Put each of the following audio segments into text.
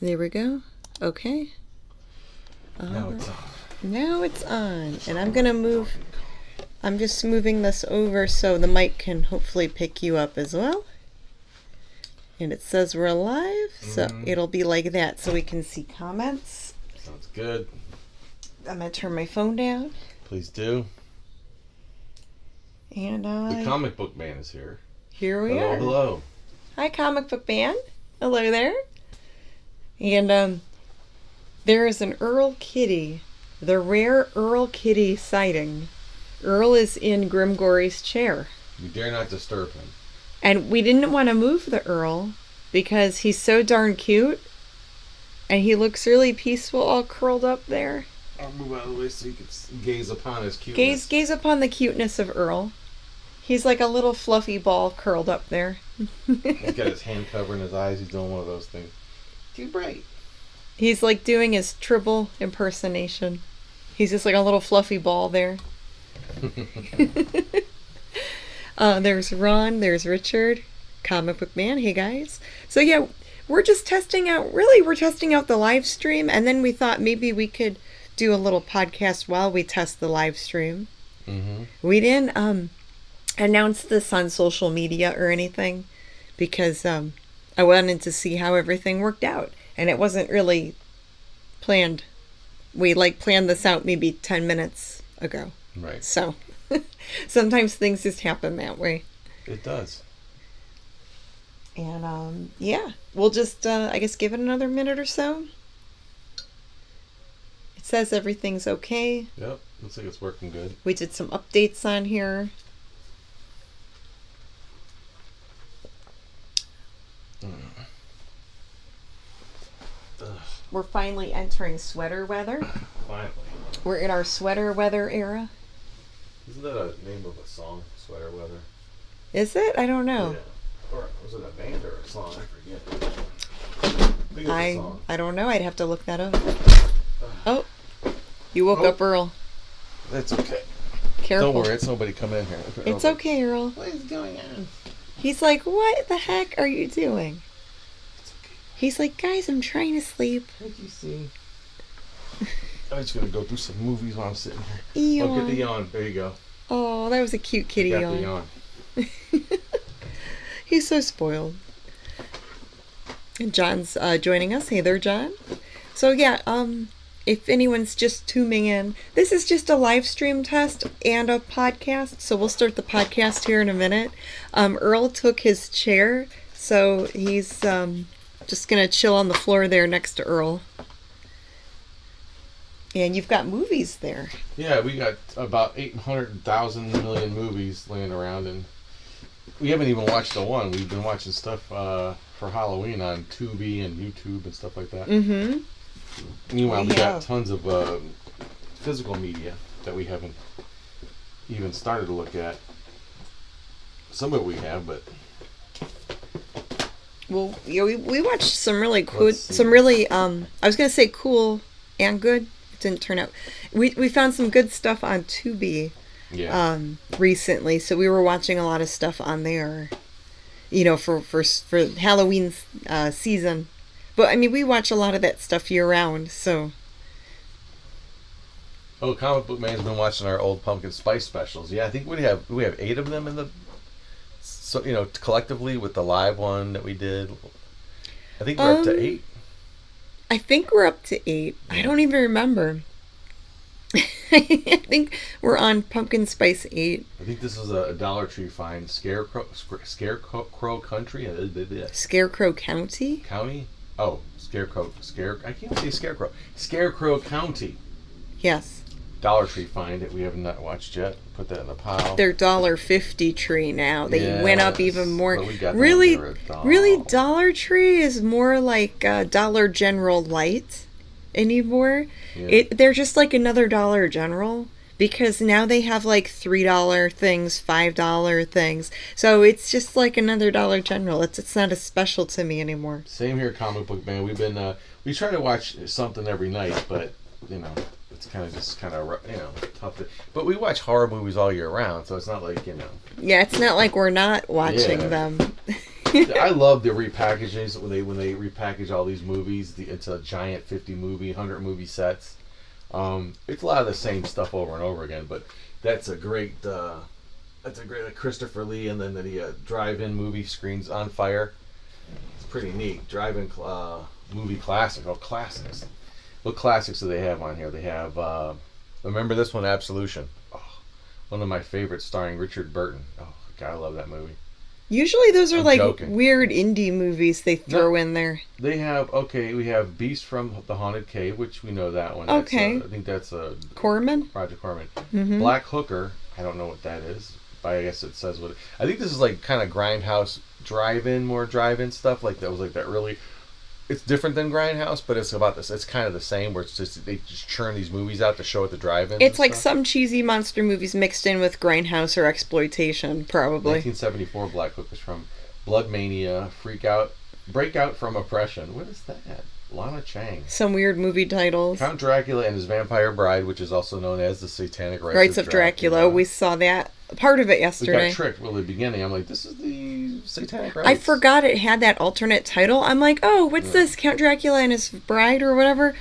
There we go. Okay. Now it's on. Now it's on. And I'm going to move. I'm just moving this over so the mic can hopefully pick you up as well. And it says we're live, so it'll be like that so we can see comments. Sounds good. I'm going to turn my phone down. Please do. And the comic book man is here. Here we are. Hello. Hi, comic book man. Hello there. And there is an Earl Kitty, the rare Earl Kitty sighting. Earl is in Grimgory's chair. You dare not disturb him. And we didn't want to move the Earl because he's so darn cute. And he looks really peaceful all curled up there. I'll move out of the way so you can gaze upon his cuteness. Gaze upon the cuteness of Earl. He's like a little fluffy ball curled up there. He's got his hand covering his eyes. He's doing one of those things. Too bright. He's like doing his Tribble impersonation. He's just like a little fluffy ball there. There's Ron, there's Richard, comic book man. Hey guys. So yeah, we're just testing out, we're testing out the live stream, and then we thought maybe we could do a little podcast while we test the live stream. We didn't announce this on social media or anything because I wanted to see how everything worked out, and it wasn't really planned. We planned this out maybe 10 minutes ago. Right. So sometimes things just happen that way. It does. And yeah, we'll just I guess give it another minute or so. It says everything's okay. Yep, looks like it's working good. We did some updates on here. We're finally entering sweater weather. Finally. We're in our sweater weather era. Isn't that a name of a song, Sweater Weather? Is it? I don't know. Yeah. Or was it a band or a song? I forget. I don't know. I'd have to look that up. Oh, you woke up Earl. That's okay. Careful. Don't worry, it's nobody come in here. It's okay, Earl. What is going on? He's like, what the heck are you doing? It's okay. He's like, guys, I'm trying to sleep. What do you see? I'm just going to go through some movies while I'm sitting here. Yawn. Oh, get the yawn. There you go. Oh, that was a cute kitty Got yawn. the yawn. He's so spoiled. And John's joining us. Hey there, John. So yeah, if anyone's just tuning in, this is just a live stream test and a podcast. So we'll start the podcast here in a minute. Earl took his chair, so he's just gonna chill on the floor there next to Earl. And you've got movies there. Yeah, we got about 800,000 million movies laying around, and we haven't even watched the one. We've been watching stuff for Halloween on Tubi and YouTube and stuff like that. Mm-hmm. Meanwhile, we got tons of physical media that we haven't even started to look at. Some of it we have, but... Well, yeah, we watched some really cool, I was going to say cool and good. It didn't turn out. We found some good stuff on Tubi recently, so we were watching a lot of stuff on there, for Halloween season. But, I mean, we watch a lot of that stuff year-round, so... Oh, Comic Book Man's been watching our old pumpkin spice specials. Yeah, I think we have 8 of them in the... So, collectively with the live one that we did. I think we're up to 8. I think we're up to 8. Yeah. I don't even remember. I think we're on Pumpkin Spice 8. I think this is a Dollar Tree find. Scarecrow Country? Scarecrow County? County? Oh, I can't say Scarecrow. Scarecrow County. Yes. Dollar Tree find it. We have not watched yet. Put that in the pile. They're $1.50 tree now. They went up even more. But we got really, Dollar Tree is more like Dollar General Light anymore. Yeah. They're just like another Dollar General because now they have like $3 things, $5 things. So it's just like another Dollar General. It's not as special to me anymore. Same here, Comic Book Man. We've been we try to watch something every night, but it's kind of tough. But we watch horror movies all year round, so it's not like Yeah, it's not like we're not watching them. I love the repackages when they repackage all these movies into giant 50 movie, 100 movie sets. It's a lot of the same stuff over and over again, but that's a great Christopher Lee, and then the drive-in movie screens on fire. It's pretty neat. Drive-in movie classic. Oh, classics. What classics do they have on here? They have remember this one, Absolution. Oh, one of my favorites, starring Richard Burton. Oh God, I love that movie. Usually those are like joking. weird indie movies they throw in there. They have, we have Beast from the Haunted Cave, which we know that one. Okay. I think that's Corman? Roger Corman. Mm-hmm. Black Hooker, I don't know what that is, but I guess it says what I think this is like kind of Grindhouse more drive-in stuff, like that was like that really. It's different than Grindhouse, but it's about this. It's kind of the same, where it's just they just churn these movies out to show at the drive-in. It's like some cheesy monster movies mixed in with Grindhouse or exploitation, probably. 1974 Black Hook is from Blood Mania, Breakout from Oppression. What is that? Lana Chang. Some weird movie titles. Count Dracula and His Vampire Bride, which is also known as the Satanic Rites of Dracula. We saw that part of it yesterday. We got tricked. Well, at the beginning, I'm like, this is the Satanic Rites. I forgot it had that alternate title. I'm like, oh, what's this? Count Dracula and His Bride or whatever?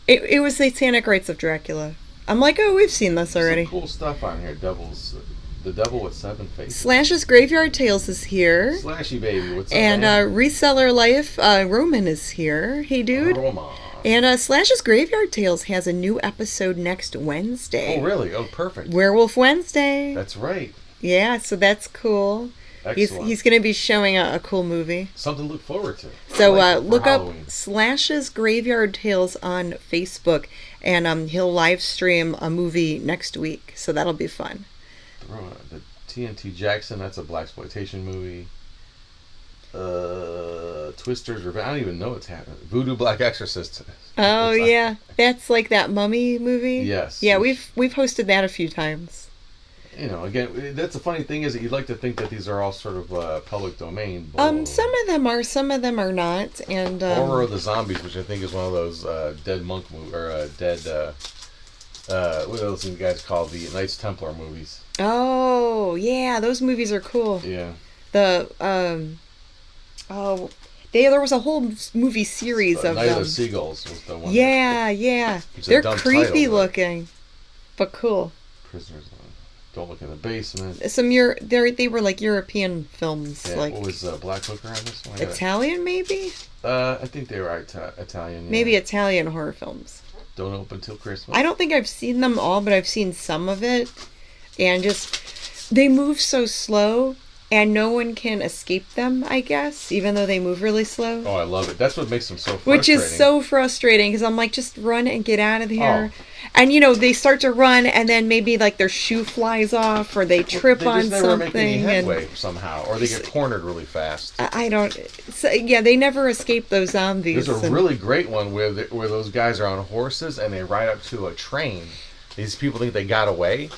It was Satanic Rites of Dracula. I'm like, oh, we've seen this already. Some cool stuff on here. The Devil with Seven Faces. Slash's Graveyard Tales is here. Slashy baby, what's up? And Reseller Life, Roman is here. Hey, dude. Roman. And Slash's Graveyard Tales has a new episode next Wednesday. Oh, really? Oh, perfect. Werewolf Wednesday. That's right. Yeah, so that's cool. Excellent. He's going to be showing a cool movie. Something to look forward to. So look Halloween. up Slash's Graveyard Tales on Facebook, and he'll live stream a movie next week, so that'll be fun. The TNT Jackson, that's a blaxploitation movie. Twister's Revenge. I don't even know what's happening. Voodoo Black Exorcist. Oh yeah, that's like that mummy movie. Yes. Yeah, we've hosted that a few times. You know, again, that's the funny thing is that you'd like to think that these are all sort of public domain. Some of them are not, and Horror of the Zombies, which I think is one of those dead monk movies, or dead. What are those guys called? The Knights Templar movies. Oh yeah, those movies are cool. Yeah. There was a whole movie series of Night them. of the Seagulls was the one. Yeah. They're creepy title, looking, but cool. Prisoners. Don't Look in the Basement. They were like European films. Yeah, like what was Black Hooker on this one? Italian, maybe? I think they were Italian. Yeah. Maybe Italian horror films. Don't Open Till Christmas. I don't think I've seen them all, but I've seen some of it. And just, they move so slow, and no one can escape them, I guess, even though they move really slow. Oh, I love it. That's what makes them so frustrating. Which is so frustrating, because I'm like, just run and get out of here. Oh. And, they start to run, and then maybe, like, their shoe flies off, or they trip on something. They just never make any headway somehow, or they get cornered really fast. I don't... So, yeah, they never escape those zombies. There's a really great one where those guys are on horses, and they ride up to a train. These people think they got away.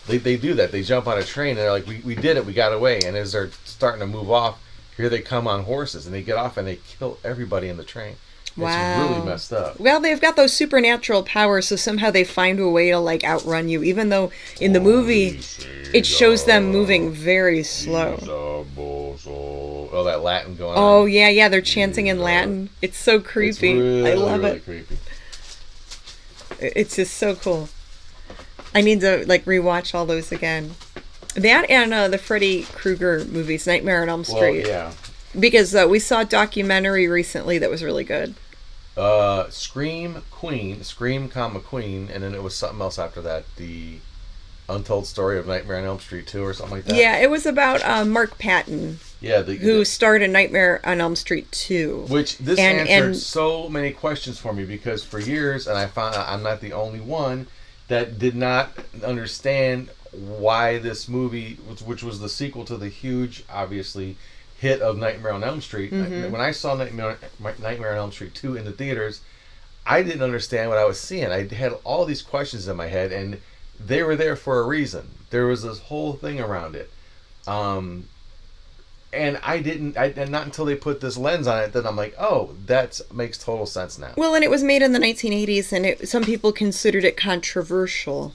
They do that. They jump on a train, and they're like, we did it, we got away. And as they're starting to move off, here they come on horses, and they get off, and they kill everybody in the train. Wow. It's really messed up. Well, they've got those supernatural powers, so somehow they find a way to, like, outrun you, even though in the movie it shows them moving very slow. Oh, that Latin going on. Oh, yeah, they're chanting in Latin. It's so creepy. It's really, I love really it. Creepy. It's just so cool. I need to, like, rewatch all those again. That and the Freddy Krueger movies, Nightmare on Elm Street. Well, yeah. Because we saw a documentary recently that was really good. Scream, Queen, and then it was something else after that. The Untold Story of Nightmare on Elm Street 2 or something like that. Yeah, it was about Mark Patton. Yeah, who starred in Nightmare on Elm Street 2. Which answered so many questions for me, because for years, and I found out I'm not the only one that did not understand why this movie, which was the sequel to the huge, obviously, hit of Nightmare on Elm Street. Mm-hmm. When I saw Nightmare on Elm Street 2 in the theaters, I didn't understand what I was seeing. I had all these questions in my head, and they were there for a reason. There was this whole thing around it. And and not until they put this lens on it, then I'm like, oh, that makes total sense now. Well, and it was made in the 1980s, and some people considered it controversial.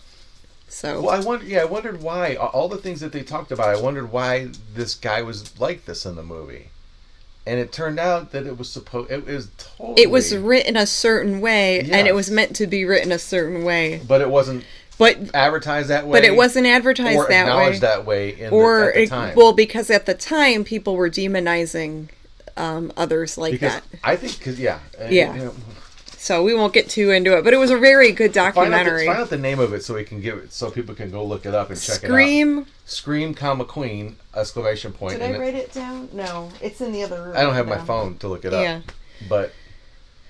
So. Well, I wondered why. All the things that they talked about, I wondered why this guy was like this in the movie. And it turned out that it was totally... It was written a certain way, Yes. and it was meant to be written a certain way. But it wasn't advertised that way. But it wasn't advertised or that way. Or acknowledged that way at the time. Well, because at the time, people were demonizing others that. I think, Yeah. You know, so we won't get too into it, but it was a very good documentary. Find out the name of it so we can so people can go look it up and check it out. Scream, McQueen! ! Did I write it down? No, it's in the other room. I don't have my phone to look it up. Yeah. But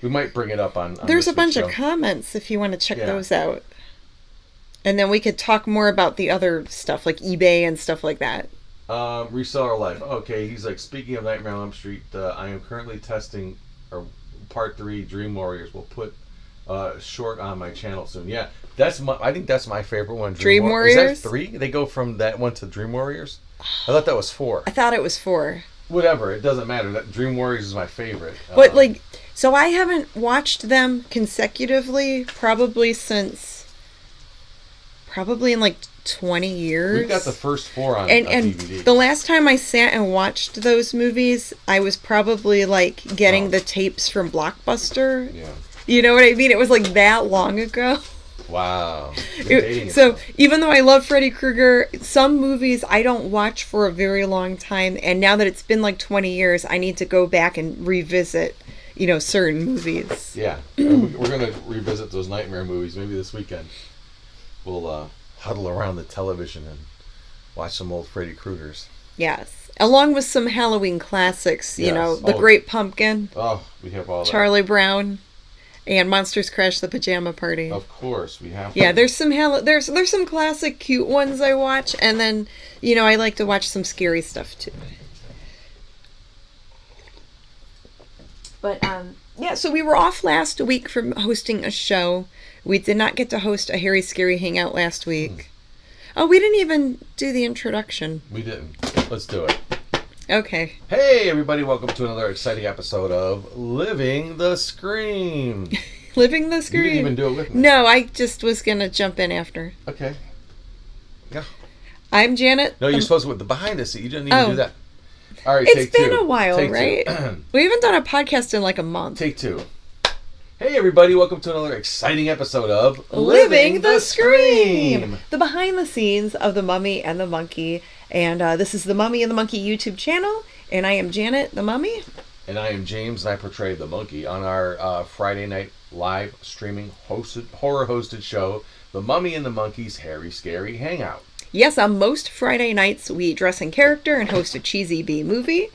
we might bring it up on There's this a bunch show. of comments if you want to check those out. And then we could talk more about the other stuff, like eBay and stuff like that. Reseller Life. Okay, he's like, speaking of Nightmare on Elm Street, I am currently testing Part 3 Dream Warriors. We'll put short on my channel soon. Yeah, I think that's my favorite one. Dream Warriors? Is that 3? They go from that one to Dream Warriors? I thought that was 4. I thought it was 4. Whatever, it doesn't matter. That Dream Warriors is my favorite. But so I haven't watched them consecutively probably in 20 years. We've got the first 4 on and DVD. The last time I sat and watched those movies, I was probably getting the tapes from Blockbuster. Yeah. You know what I mean? It was that long ago. Wow. So even though I love Freddy Krueger, some movies I don't watch for a very long time, and now that it's been 20 years, I need to go back and revisit, certain movies. Yeah. We're going to revisit those Nightmare movies maybe this weekend. We'll huddle around the television and watch some old Freddy Kruegers. Yes. Along with some Halloween classics, The Great Pumpkin. Oh, we have all that. Charlie Brown. And Monsters Crash the Pajama Party. Of course, we have. Yeah, there's some there's some classic cute ones I watch, and then I like to watch some scary stuff too. But so we were off last week from hosting a show. We did not get to host a Harry Scary Hangout last week. Oh, we didn't even do the introduction. We didn't. Let's do it. Okay. Hey, everybody. Welcome to another exciting episode of Living the Scream. Living the Scream? You didn't even do it with me. No, I just was going to jump in after. Okay. Yeah. I'm Janet. No, you're supposed to with the behind the scene. You didn't even do that. All right, It's been a while, right? We haven't done a podcast in a month. Take 2. Hey, everybody. Welcome to another exciting episode of Living the Scream. The behind the scenes of The Mummy and the Monkey. And this is The Mummy and the Monkey YouTube channel. And I am Janet, the Mummy. And I am James, and I portray the Monkey on our Friday night live streaming horror hosted show, The Mummy and the Monkey's Harry Scary Hangout. Yes, on most Friday nights, we dress in character and host a cheesy B movie.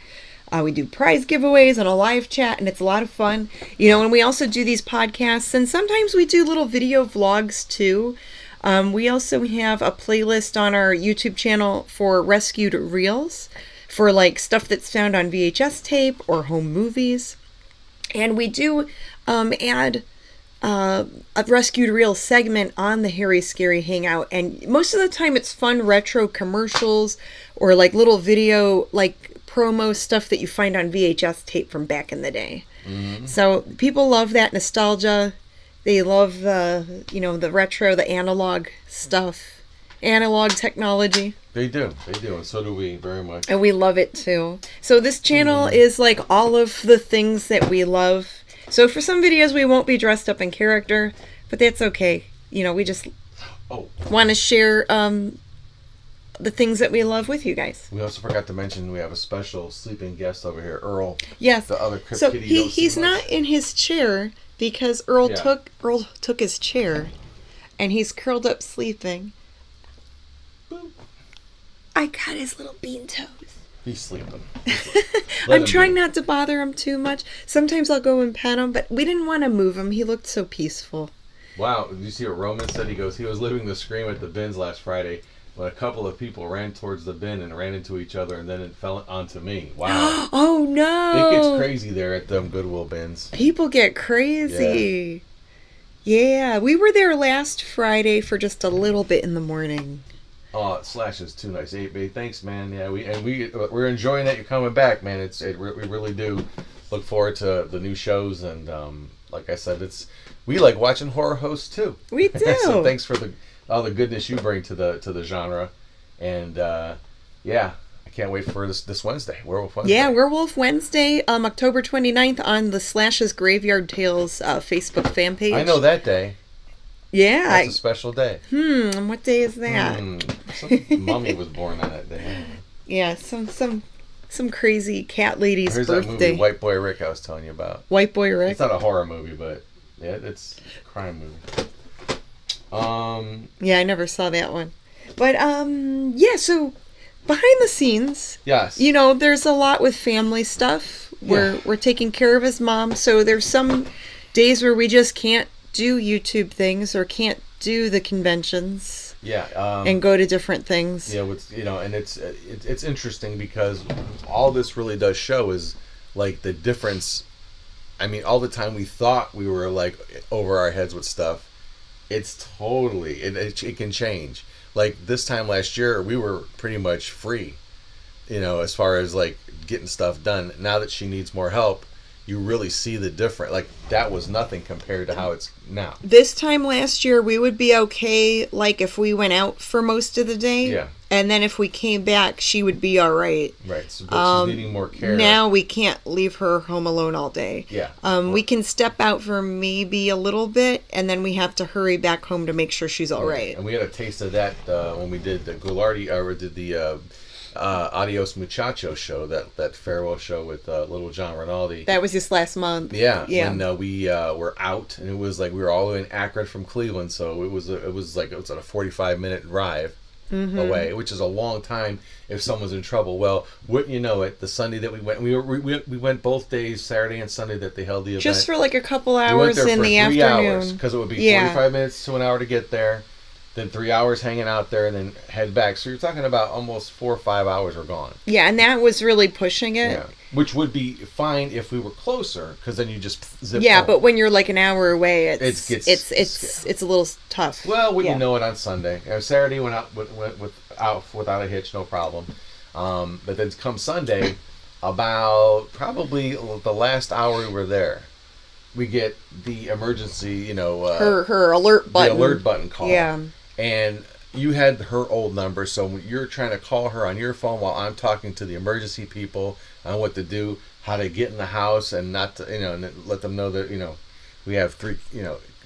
We do prize giveaways and a live chat, and it's a lot of fun. And we also do these podcasts, and sometimes we do little video vlogs, too. We also have a playlist on our YouTube channel for rescued reels, for stuff that's found on VHS tape or home movies. And we do add a rescued reel segment on the Harry Scary Hangout, and most of the time it's fun retro commercials or little video promo stuff that you find on VHS tape from back in the day. Mm-hmm. So people love that nostalgia. They love the retro, the analog stuff, analog technology. They do, and so do we very much. And we love it too. So this channel is all of the things that we love. So for some videos we won't be dressed up in character, but that's okay. We just want to share the things that we love with you guys. We also forgot to mention we have a special sleeping guest over here, Earl. Yes. The other Crypt so Kitty. He's not in his chair because Earl took his chair, and he's curled up sleeping. Boop. I got his little bean toes. He's sleeping. I'm trying not to bother him too much. Sometimes I'll go and pet him, but we didn't want to move him. He looked so peaceful. Wow. Did you see what Roman said? He goes, he was living the scream at the bins last Friday when a couple of people ran towards the bin and ran into each other, and then it fell onto me. Wow. Oh, no. It gets crazy there at them Goodwill bins. People get crazy. Yeah. We were there last Friday for just a little bit in the morning. Oh, Slash is too nice. Hey, thanks, man. Yeah, we're enjoying that you're coming back, man. We really do look forward to the new shows, and like I said, we like watching horror hosts too. We do. So thanks for all the goodness you bring to the genre, and I can't wait for this Wednesday, Werewolf Wednesday. Yeah, Werewolf Wednesday, October 29th on the Slash's Graveyard Tales Facebook fan page. I know that day. Yeah. That's a special day. What day is that? Some mummy was born on that day. Yeah, some crazy cat lady's Here's birthday. that movie, White Boy Rick, I was telling you about. White Boy Rick? It's not a horror movie, but yeah, it's a crime movie. Yeah, I never saw that one. But, yeah, so behind the scenes, yes, you know, there's a lot with family stuff. We're taking care of his mom, so there's some days where we just can't do YouTube things or can't do the conventions. Yeah, and go to different things. Yeah, and it's interesting because all this really does show is like the difference. I mean, all the time we thought we were like over our heads with stuff. It's totally it can change. Like this time last year, we were pretty much free, as far as like getting stuff done. Now that she needs more help, you really see the difference. Like that was nothing compared to how it's now. This time last year, we would be okay. Like if we went out for most of the day, yeah, and then if we came back, she would be all right. Right. So, but she's needing more care. Now we can't leave her home alone all day. Yeah. We can step out for maybe a little bit, and then we have to hurry back home to make sure she's all right. And we had a taste of that when we did the Goulardi, or did the Adios Muchacho show, that farewell show with Little John Rinaldi. That was just last month. Yeah. When we were out, and it was like we were all the way in Akron from Cleveland, so it was like a 45-minute drive away, which is a long time if someone's in trouble. Well, wouldn't you know it? The Sunday that we went, we went both days, Saturday and Sunday that they held the event. Just for like a couple hours in the afternoon, because it would be 45 minutes to an hour to get there. Then 3 hours hanging out there, and then head back. So you're talking about almost 4 or 5 hours were gone. Yeah, and that was really pushing it. Yeah, which would be fine if we were closer, because then you just zip. Yeah, home. but when you're like an hour away, it's a little tough. Well, wouldn't you know it on Sunday? Saturday went out without a hitch, no problem. But then come Sunday, about probably the last hour we were there, we get the emergency, her alert button. The alert button call. Yeah. And you had her old number, so when you're trying to call her on your phone while I'm talking to the emergency people on what to do, how to get in the house, and not to, and let them know that, we have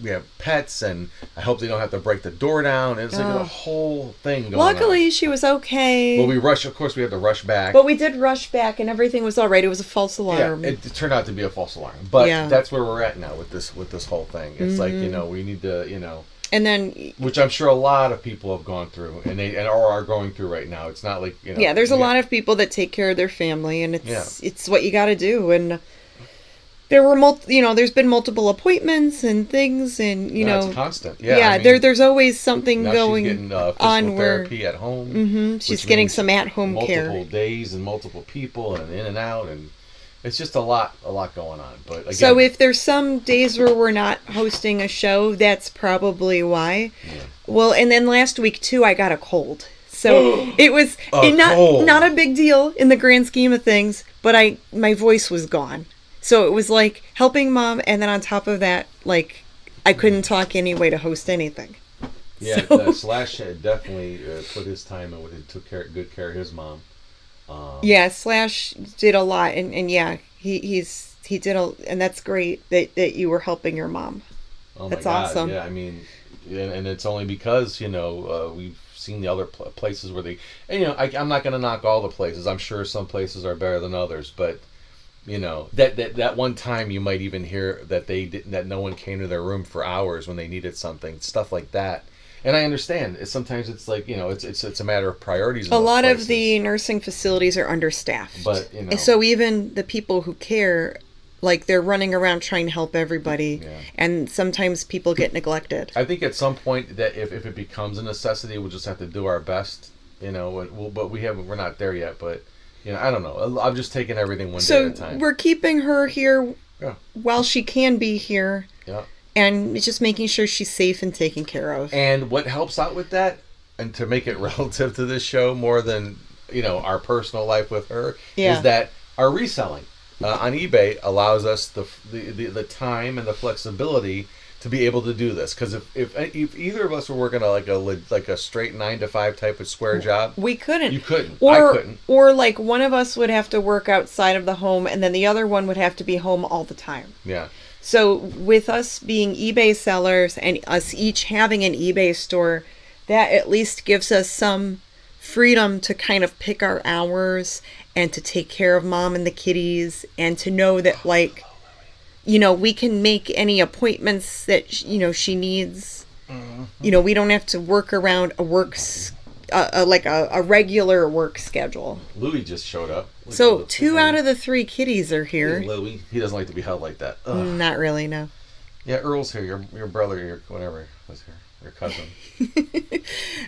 we have pets, and I hope they don't have to break the door down. And it's like a whole thing going on. Luckily, she was okay. Well, of course, we had to rush back. But we did rush back, and everything was all right. It was a false alarm. Yeah, it turned out to be a false alarm. But that's where we're at now with this whole thing. It's like, we need to, and then, which I'm sure a lot of people have gone through, and are going through right now. It's not like, Yeah, there's a lot of people that take care of their family, and it's what you got to do. And there were there's been multiple appointments and things, and it's constant. There's always something going she's getting on therapy at home. She's getting some at-home care. Multiple days and multiple people and in and out, and it's just a lot going on. But again, so if there's some days where we're not hosting a show, that's probably why. Yeah. Well, and then last week too, I got a cold. So it was not a big deal in the grand scheme of things, but my voice was gone. So it was like helping mom, and then on top of that, like I couldn't talk anyway to host anything. Yeah, so. Slash had definitely put his time in and took good care of his mom. Slash did a lot, and he did and that's great that you were helping your mom. Oh my that's God. Awesome. Yeah, I mean, and it's only because we've seen the other places where I'm not going to knock all the places. I'm sure some places are better than others, but that one time you might even hear that no one came to their room for hours when they needed something, stuff like that. And I understand. Sometimes it's like, it's a matter of priorities. A lot of the nursing facilities are understaffed. But, And so even the people who care, like they're running around trying to help everybody. Yeah. And sometimes people get neglected. I think at some point that if it becomes a necessity, we'll just have to do our best, but we're not there yet. But, I don't know. I'm just taking everything one day at a time. So we're keeping her here while she can be here. Yeah. And it's just making sure she's safe and taken care of. And what helps out with that, and to make it relative to this show more than, our personal life with her, is that our reselling on eBay allows us the time and the flexibility to be able to do this. Because if either of us were working like a straight 9 to 5 type of square job, we couldn't. You couldn't. Or, I couldn't. Or like one of us would have to work outside of the home, and then the other one would have to be home all the time. Yeah. So with us being eBay sellers and us each having an eBay store, that at least gives us some freedom to kind of pick our hours and to take care of mom and the kitties, and to know that, like, you know, we can make any appointments that, you know, she needs. Mm-hmm. You know, we don't have to work around a regular work schedule. Louis just showed up. So 2 out of the 3 kitties are here. Louis, he doesn't like to be held like that. Ugh. Not really, no. Yeah, Earl's here. Your brother, your whatever was here. Your cousin.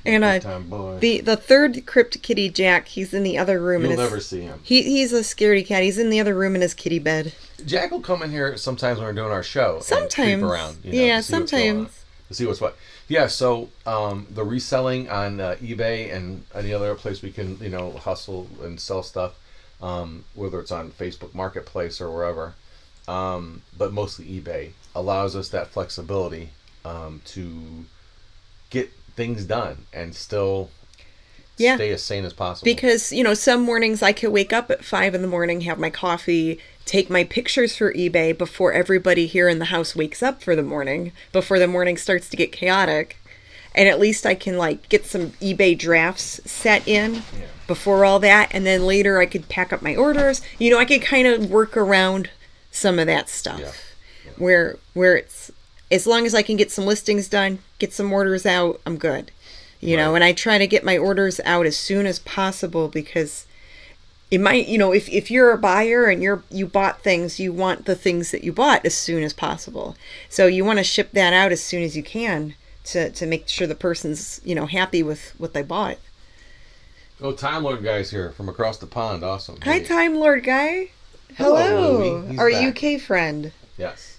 And the third crypt kitty, Jack, he's in the other room. You'll never see him. He's a scaredy cat. He's in the other room in his kitty bed. Jack will come in here sometimes when we're doing our show. Sometimes. And creep around. You know, yeah, sometimes. To see what's what. Yeah, so the reselling on eBay and any other place we can, you know, hustle and sell stuff, whether it's on Facebook Marketplace or wherever, but mostly eBay, allows us that flexibility to get things done and still stay as sane as possible. Because, you know, some mornings I could wake up at 5 a.m, have my coffee, take my pictures for eBay before everybody here in the house wakes up for the morning, before the morning starts to get chaotic. And at least I can, like, get some eBay drafts set in before all that. And then later I could pack up my orders. You know, I could kind of work around some of that stuff. Yeah. Where it's, as long as I can get some listings done, get some orders out, I'm good. You know, and I try to get my orders out as soon as possible, because it might, you know, if you're a buyer and you bought things, you want the things that you bought as soon as possible. So you want to ship that out as soon as you can to make sure the person's, you know, happy with what they bought. Oh, Time Lord guy's here from across the pond. Awesome. Hi, Time Lord guy. Hello. Our back. UK friend. Yes.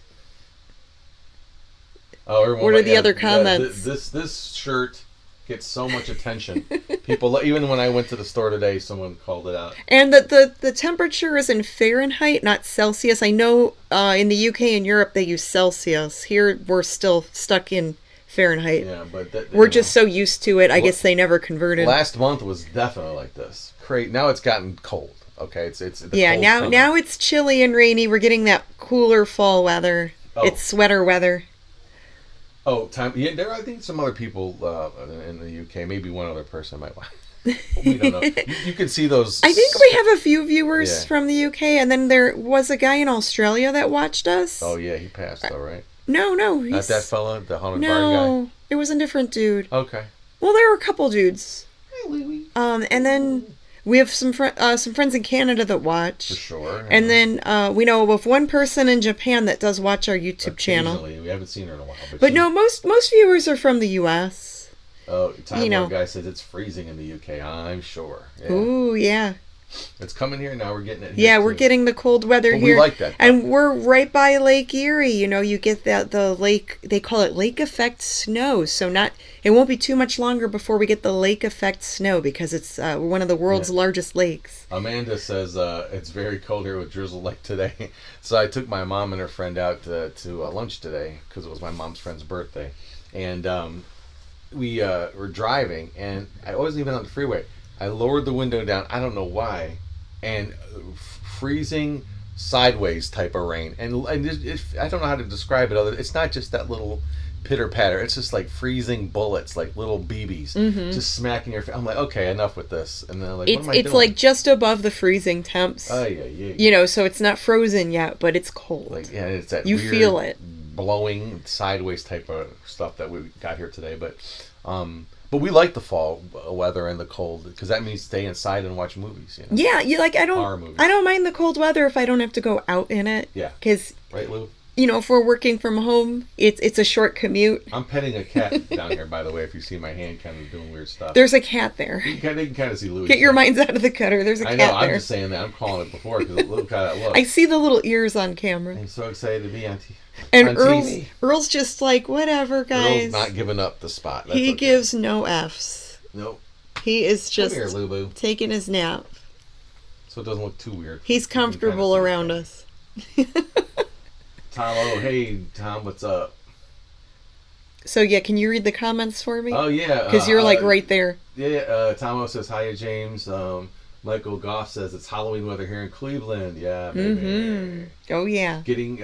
Oh, what are the other comments? This shirt gets so much attention. People, even when I went to the store today, someone called it out. And the temperature is in Fahrenheit, not Celsius. I know in the UK and Europe they use Celsius. Here we're still stuck in Fahrenheit. Yeah, but we're just so used to it. I guess they never converted. Last month was definitely like this. Now it's gotten cold. Okay, it's now it's chilly and rainy. We're getting that cooler fall weather. Oh. It's sweater weather. Oh, yeah, there. I think some other people in the UK, maybe one other person might want. We don't know. You can see those. I think we have a few viewers from the UK, and then there was a guy in Australia that watched us. Oh yeah, he passed though, right? No, not that fella, the haunted barn guy. No, it was a different dude. Okay. Well, there were a couple dudes. Hey, Louie. And then we have some friends in Canada that watch. For sure. Yeah. And then we know of one person in Japan that does watch our YouTube channel. We haven't seen her in a while. But no, most viewers are from the US. Oh, Time Lord guy says it's freezing in the UK. I'm sure. Yeah. Ooh, yeah. It's coming here now. We're getting it here. Yeah, we're getting the cold weather here. We like that. And we're right by Lake Erie. You know, you get the lake, they call it lake effect snow. So it won't be too much longer before we get the lake effect snow, because it's one of the world's largest lakes. Amanda says it's very cold here with drizzle like today. So I took my mom and her friend out to lunch today because it was my mom's friend's birthday. And we were driving, and I wasn't even on the freeway. I lowered the window down. I don't know why, and freezing sideways type of rain. And I don't know how to describe it. It's not just that little pitter patter. It's just like freezing bullets, like little BBs, just smacking your face. I'm like, okay, enough with this. And then I'm like, what am I doing? It's like just above the freezing temps. Oh yeah. You know, so it's not frozen yet, but it's cold. Like, yeah, it's that you weird feel it blowing sideways type of stuff that we got here today, but we like the fall weather and the cold, because that means stay inside and watch movies. You know? Yeah, I don't mind the cold weather if I don't have to go out in it. Yeah. Because right, Lou? You know, if we're working from home, it's a short commute. I'm petting a cat down here, by the way. If you see my hand kind of doing weird stuff. There's a cat there. They can kind of see Louis. Get your minds out of the gutter. There's a cat there. I know. I'm just saying that. I'm calling it before because look how that looks. I see the little ears on camera. I'm so excited to be on TV. And Earl's just like, whatever, guys. Earl's not giving up the spot. He gives no Fs. Nope. He is just Come here, Lulu. Taking his nap. So it doesn't look too weird. He's comfortable around us. Tom, hey, Tom, what's up? So yeah, can you read the comments for me? Oh yeah, Because you're like right there. Yeah, Tomo says hiya, James. Michael Goff says it's Halloween weather here in Cleveland. Yeah, baby. Mm-hmm. Oh yeah. Getting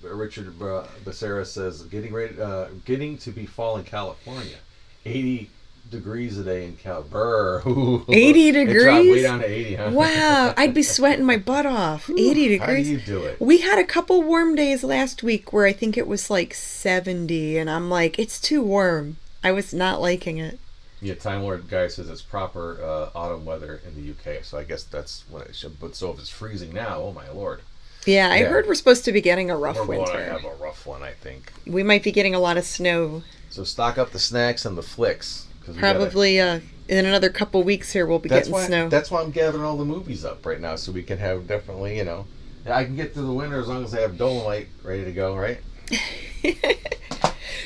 Richard Becerra says getting to be fall in California, 80 degrees a day in Cal. Brr. 80 It dropped degrees? way down to 80, huh? Wow, I'd be sweating my butt off. 80 degrees. How do you do it? We had a couple warm days last week where I think it was like 70, and I'm like, it's too warm. I was not liking it. Yeah, Time Lord guy says it's proper autumn weather in the UK, so I guess that's what it should. But so if it's freezing now, oh my lord. Yeah, I heard we're supposed to be getting a rough We're winter. going to have a rough one, I think. We might be getting a lot of snow. So stock up the snacks and the flicks. Probably in another couple weeks here we'll be getting snow. That's why I'm gathering all the movies up right now, so we can have definitely, I can get through the winter as long as I have Dolomite ready to go, right?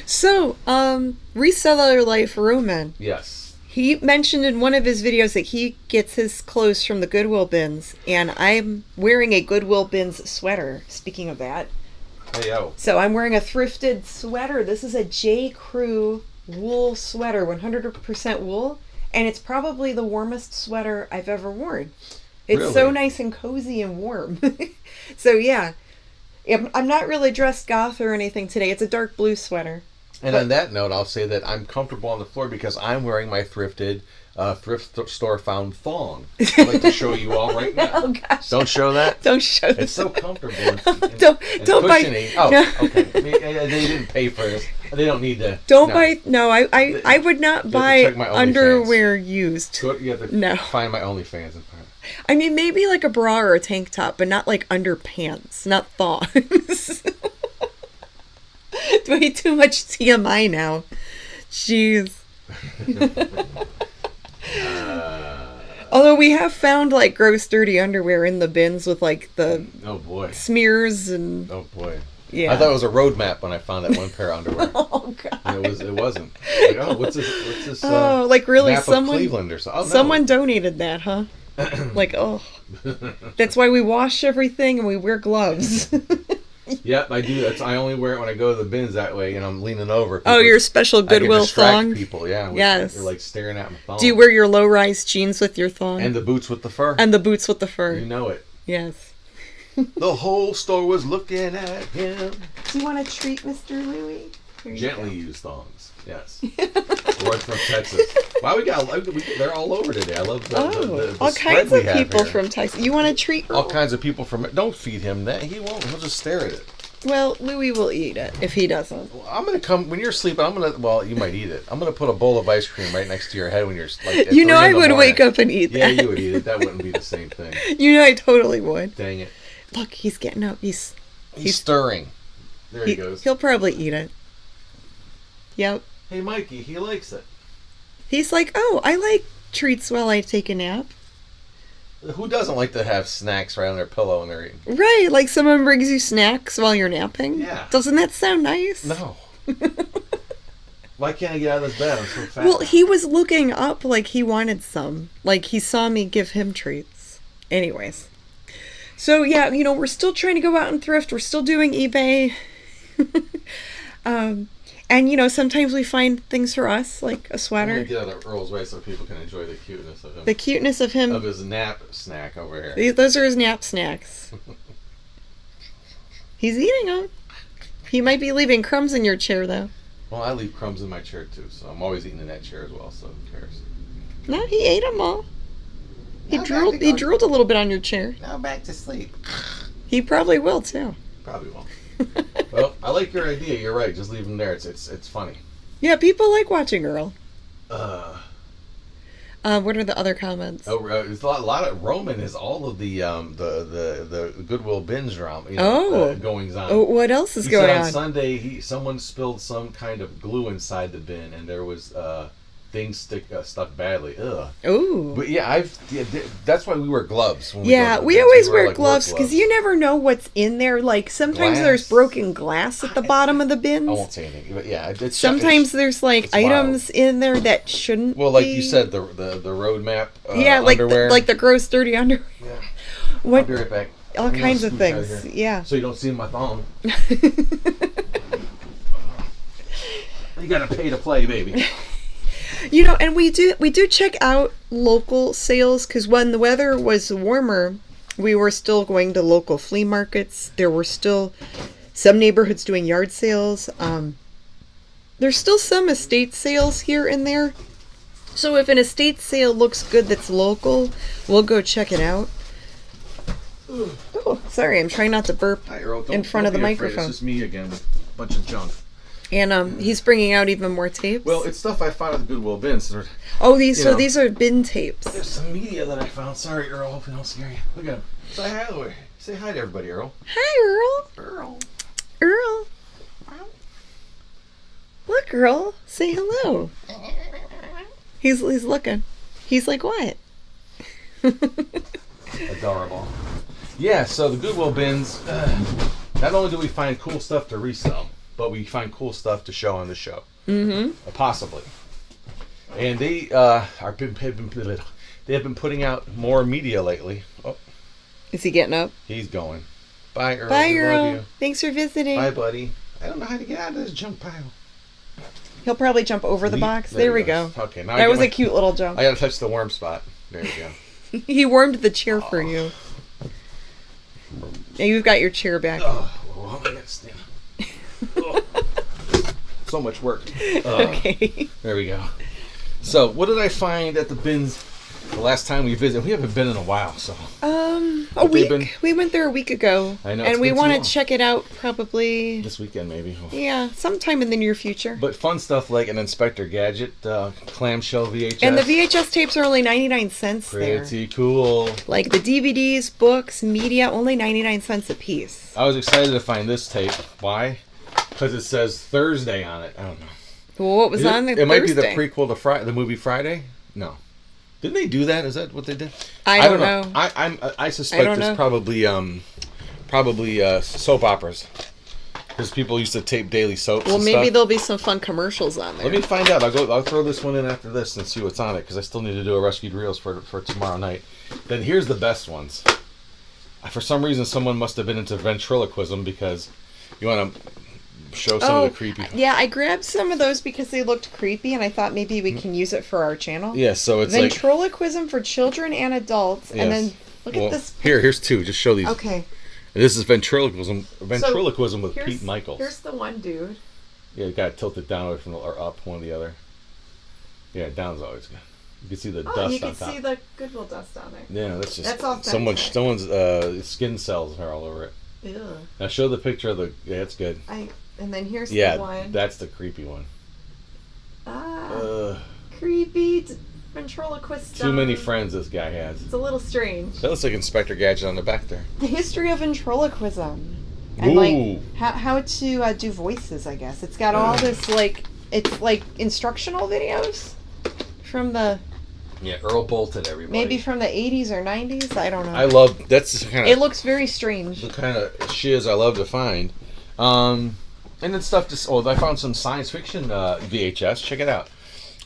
So, Reseller Life Roman. Yes. He mentioned in one of his videos that he gets his clothes from the Goodwill bins, and I'm wearing a Goodwill bins sweater, speaking of that. Hey, yo. So I'm wearing a thrifted sweater. This is a J. Crew wool sweater, 100% wool, and it's probably the warmest sweater I've ever worn. It's so nice and cozy and warm. So yeah, I'm not really dressed goth or anything today. It's a dark blue sweater. And on that note, I'll say that I'm comfortable on the floor because I'm wearing my thrifted thrift store found thong. I'd like to show you all right now. Oh gosh! Don't show that. Don't show that. It's so comfortable. And don't cushiony. buy. No. Okay. They didn't pay for this. They don't need to. Don't buy. No, I would not buy underwear used. You have to find my OnlyFans and find it. I mean, maybe like a bra or a tank top, but not like underpants, not thongs. Way too much TMI now. Jeez. Although we have found like gross dirty underwear in the bins with like the smears and yeah. I thought it was a road map when I found that one pair of underwear. Oh god. And it wasn't. Like, oh, what's this like really map of Cleveland or something. Oh, no. Someone donated that, huh? Like, oh. That's why we wash everything and we wear gloves. Yep, I do. I only wear it when I go to the bins that way, and I'm leaning over. Oh, your special Goodwill thong? People, yeah. Yes. They're like staring at my thong. Do you wear your low-rise jeans with your thong? And the boots with the fur. And the boots with the fur. You know it. Yes. The whole store was looking at him. Do you want to treat Mr. Louie? Gently used thongs. Yes. We're from Texas. Wow, they're all over today. I love the all kinds of people from Texas. You want to treat all kinds of people from. Don't feed him that. He won't. He'll just stare at it. Well, Louie will eat it if he doesn't. Well, I'm gonna come when you're sleeping. Well, you might eat it. I'm gonna put a bowl of ice cream right next to your head when you're like. You know, I would wake up and eat that. Yeah, you would eat it. That wouldn't be the same thing. You know, I totally would. Dang it! Look, he's getting up. He's stirring. There he goes. He'll probably eat it. Yep. Hey, Mikey, he likes it. He's like, oh, I like treats while I take a nap. Who doesn't like to have snacks right on their pillow when they're eating? Right, like someone brings you snacks while you're napping. Yeah. Doesn't that sound nice? No. Why can't I get out of this bed? I'm so fat. Well, he was looking up like he wanted some. Like he saw me give him treats. Anyways. So yeah, we're still trying to go out and thrift. We're still doing eBay. And, sometimes we find things for us, like a sweater. I'm going to get out of Earl's way so people can enjoy the cuteness of him. The cuteness of him. Of his nap snack over here. Those are his nap snacks. He's eating them. He might be leaving crumbs in your chair, though. Well, I leave crumbs in my chair, too, so I'm always eating in that chair as well, so who cares? No, he ate them all. He drooled a little bit on your chair. Now back to sleep. He probably will, too. Probably won't. Well, I like your idea. You're right. Just leave them there. It's funny. Yeah, people like watching Earl. What are the other comments? It's a lot of Roman has all of the Goodwill binge drama. Goings on. Oh, what else is going on? On Sunday, someone spilled some kind of glue inside the bin, and there was things stuck badly. Ugh. Ooh. But yeah, that's why we wear gloves. When we always wear gloves because you never know what's in there. Like sometimes there's broken glass at the bottom of the bins. I won't say anything, but yeah, sometimes there's like items in there that shouldn't. Well, like you said, the road map. Like underwear. Like the gross dirty underwear. Yeah. What? I'll be right back. All kinds of things. Yeah. So you don't see my thong. You gotta pay to play, baby. You know, and we do check out local sales, because when the weather was warmer, we were still going to local flea markets. There were still some neighborhoods doing yard sales. There's still some estate sales here and there. So if an estate sale looks good that's local, we'll go check it out. Oh, sorry, I'm trying not to burp Hi, Earl. in front of the Afraid. microphone. It's just me again with a bunch of junk. And he's bringing out even more tapes. Well, it's stuff I found at the Goodwill bins. Oh, these are bin tapes. There's some media that I found. Sorry, Earl. Hope I don't scare you. Look at him. Say hi, Louie. Say hi to everybody, Earl. Hi, Earl. Earl. Earl. Look, Earl. Say hello. He's looking. He's like, what? Adorable. Yeah, so the Goodwill bins, not only do we find cool stuff to resell, but we find cool stuff to show on the show. Mm-hmm. Possibly. And they have been putting out more media lately. Oh, Is he getting up? he's going. Bye, Earl. Bye, We love Earl. you. Thanks for visiting. Bye, buddy. I don't know how to get out of this junk pile. He'll probably jump over the box. There we go. Okay, now That was a cute little jump. I gotta touch the worm spot. There you go. He warmed the chair for you. Now you've got your chair back. Oh, well, I gotta stand up. Oh. So much work. Okay. There we go. So, what did I find at the bins the last time we visited? We haven't been in a while, so. A week. We went there a week ago. I know, And it's we been too want long. to check it out probably. This weekend, maybe. Yeah, sometime in the near future. But fun stuff like an Inspector Gadget clamshell VHS. And the VHS tapes are only 99 cents there. Pretty cool. Like the DVDs, books, media, only 99 cents a piece. I was excited to find this tape. Why? Because it says Thursday on it. I don't know. Well, what was on the It might be the Thursday? prequel to the movie Friday. No, didn't they do that? Is that what they did? I don't know. I suspect don't it's know. probably soap operas, because people used to tape daily soaps. Well, and maybe stuff. there'll be some fun commercials on there. Let me find out. I'll throw this one in after this and see what's on it, because I still need to do a rescued reels for tomorrow night. Then here's the best ones. For some reason, someone must have been into ventriloquism, because you want to show some of the creepy. Yeah, I grabbed some of those because they looked creepy, and I thought maybe we can use it for our channel. Yeah, so it's ventriloquism for children and adults, Yes. and then look at this. Here's two. Just show these. Okay. This is ventriloquism with Here's- Pete Michaels. Here's the one dude. Yeah, you gotta tilt it down or up, one or the other. Yeah, down's always good. You can see the dust you on can top. see the Goodwill dust on there. Yeah, that's just authentic. someone's skin cells are all over it. Ew. Now show the picture of the. Yeah, it's good. And then here's the Yeah, one. that's the creepy one. Creepy ventriloquist. Too many friends this guy has. It's a little strange. That looks like Inspector Gadget on the back there. The history of ventriloquism. And Ooh. like how to do voices, I guess. It's got all this it's like instructional videos from the Yeah, Earl Bolton, everybody. maybe from the 80s or 90s. I don't know. I love that's the kind It of looks very strange. the kind of shiz I love to find. And then stuff just. Oh, I found some science fiction VHS. Check it out.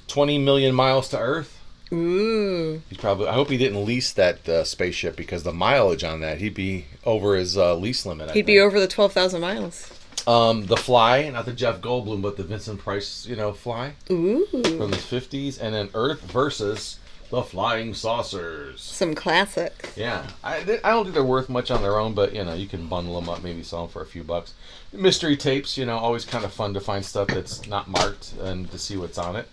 20 million miles to Earth. Ooh. He's probably. I hope he didn't lease that spaceship, because the mileage on that, he'd be over his lease limit. He'd be over the 12,000 miles. The Fly, not the Jeff Goldblum, but the Vincent Price, Fly Ooh. from the 50s, and then Earth versus the Flying Saucers. Some classic. Yeah, I don't think they're worth much on their own, but you can bundle them up, maybe sell them for a few bucks. Mystery tapes, always kind of fun to find stuff that's not marked and to see what's on it.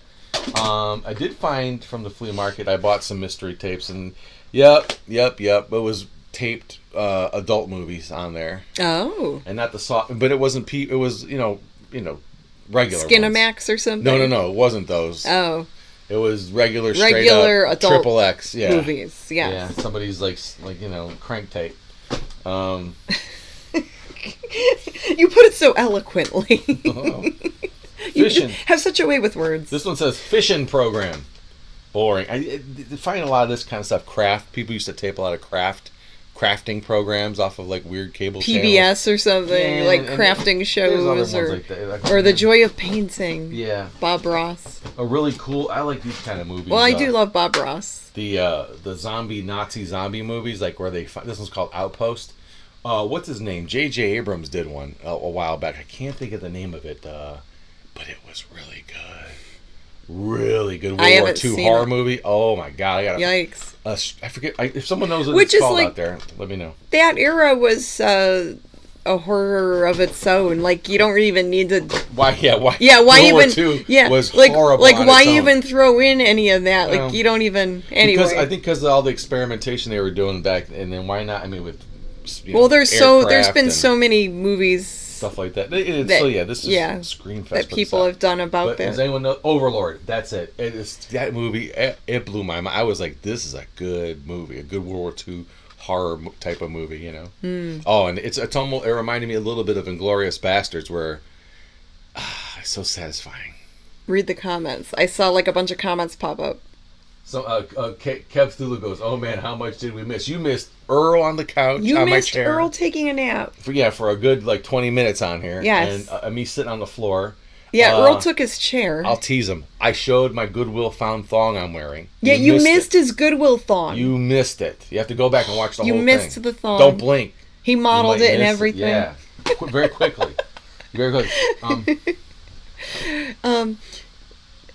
I did find from the flea market, I bought some mystery tapes, and yep, it was taped adult movies on there, Oh. and not the soft, but it wasn't it was regular Skinamax or something? No, it wasn't those. Oh. It was regular straight Regular up adult triple X, movies. Yeah. Yeah, somebody's like crank tape. You put it so eloquently. You Fishing. have such a way with words. This one says fishing program. Boring. I find a lot of this kind of stuff. Craft. People used to tape a lot of crafting programs off of like weird cable channels. PBS or something, Yeah, like and crafting there's shows other ones or like that. or The Joy of Painting. Yeah. Bob Ross. A really cool. I like these kind of movies. Well, I do love Bob Ross. The Nazi zombie movies, like where this one's called Outpost. What's his name? J.J. Abrams did one a while back. I can't think of the name of it. but it was really good. Really good. I World War haven't II seen horror it. movie. Oh my god! I got Yikes. I forget if someone knows what Which it's is called like- out there. Let me know. That era was a horror of its own. Like, you don't even need to. Why? Yeah. Why? Yeah, why World War even? II Yeah, was like, horrible. like on why its own. even throw in any of that? Like, Well, you don't even. Anyway, Because I think because of all the experimentation they were doing back, and then why not? I mean, with there's aircraft been and so many movies stuff like that. that- So yeah, this is yeah, Screenfest that people have done about But does that. anyone know Overlord? That's it. It is that movie. It blew my mind. I was like, this is a good movie, a good World War II horror type of movie, you know. Oh, and it's almost, it reminded me a little bit of Inglourious Bastards, where it's so satisfying. Read the comments. I saw like a bunch of comments pop up. So Kev Thulu goes, oh man, how much did we miss? You missed Earl on the couch You on my missed chair. Earl taking a nap. For a good like 20 minutes on here. Yes. And me sitting on the floor. Yeah, Earl took his chair. I'll tease him. I showed my Goodwill found thong I'm wearing. Yeah, you missed it. his Goodwill thong. You missed it. You have to go back and watch the You whole thing. missed the thong. Don't blink. He You modeled might it and miss everything. Yeah. Very quickly. Very quickly.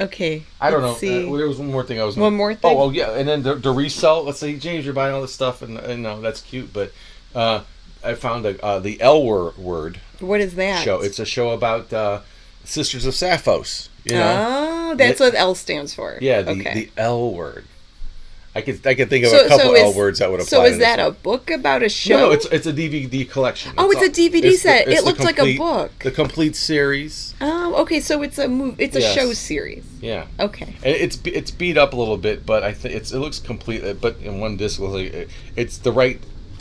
Okay. I don't let's know. see. There was one more thing I was. One more thing? Oh, yeah, and then the resell. Let's say, James, you're buying all this stuff, and no, that's cute. But I found the L word What is that? show. It's a show about Sisters of Sappho's. You know. Oh, that's what L stands for. Yeah. Okay. The L word. I could think of a couple L words that would apply. So is to that this. a book about a show? No, it's a DVD collection. Oh, it's a DVD set. It's It looked like a complete- book. The complete series. Oh, okay. So it's a It's a Yes. show series. Yeah. Okay. And it's beat up a little bit, but I think it looks complete. But in one disc, it's the right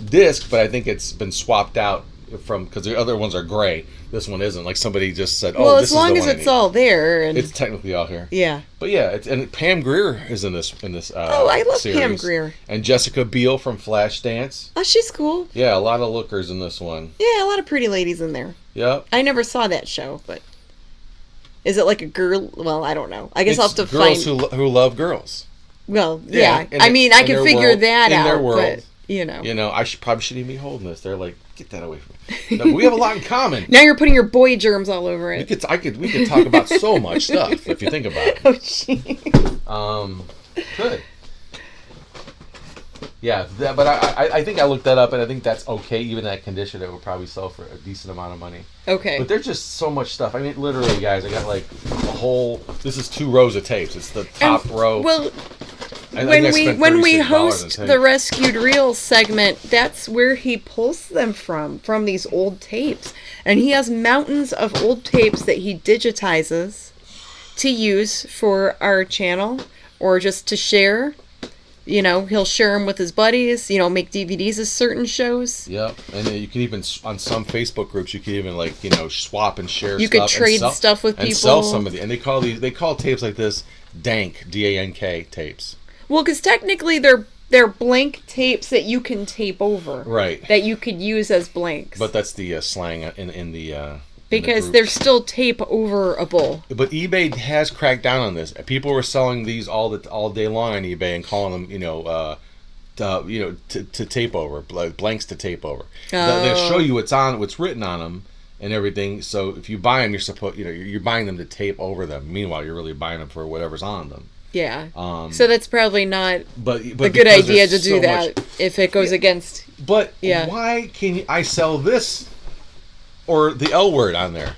disc, but I think it's been swapped out from because the other ones are gray. This one isn't. Like somebody just said, "Oh, Well, this as is long the as one I it's need." all there, and It's technically all here. yeah. But yeah, and Pam Grier is in this. Oh, I love series. Pam Grier. And Jessica Biel from Flashdance. Oh, she's cool. Yeah, a lot of lookers in this one. Yeah, a lot of pretty ladies in there. Yep. I never saw that show, but is it like a girl? Well, I don't know. I guess I'll have to girls find. who love girls. Well, Yeah, yeah. I mean, I in can their figure world- that in out, their world. but you know. You know, probably shouldn't even be holding this. They're like, get that away from me. No, we have a lot in common. Now you're putting your boy germs all over We it. could talk about so much stuff if you think about it. Oh, gee. Good. Yeah, but I think I looked that up, and I think that's okay. Even that condition, it would probably sell for a decent amount of money. Okay. But there's just so much stuff. I mean, literally, guys, I got like a whole. This is 2 rows of tapes. It's the top row. Well, I think when I we spent when we $36 host on the tapes. Rescued Reels segment, that's where he pulls them from these old tapes, and he has mountains of old tapes that he digitizes to use for our channel or just to share. You know, he'll share them with his buddies. You know, make DVDs of certain shows. Yep, and then you can even on some Facebook groups you can even swap and share. You stuff could trade and sell, stuff with and people. sell some of the. And they call tapes like this dank DANK tapes. Well, because technically they're blank tapes that you can tape over. Right. That you could use as blanks. But that's the slang in the. Because they're still tape overable. But eBay has cracked down on this. People were selling these all day long on eBay and calling them, to tape over, blanks to tape over. They'll show you what's written on them and everything. So if you buy them, you're buying them to tape over them. Meanwhile, you're really buying them for whatever's on them. Yeah. So that's probably not But a good because idea to there's do so that much- if it goes against. But Yeah. why can I sell this or the L word on there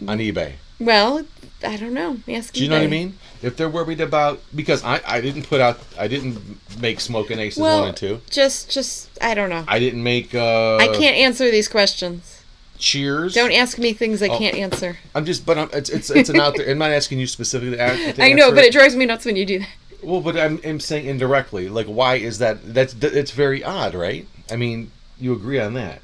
on eBay? Well, I don't know. Ask Do you know what I eBay. mean? If they're worried about, because I didn't make Smoking Aces Well, 1 and 2. just I don't know. I didn't make I can't answer these questions. Cheers. Don't ask me things I Oh. can't answer. It's an out there. I'm not asking you specifically to answer. I know, but it drives me nuts when you do that. Well, but I'm saying indirectly. Like, why is that? It's very odd, right? I mean, you agree on that.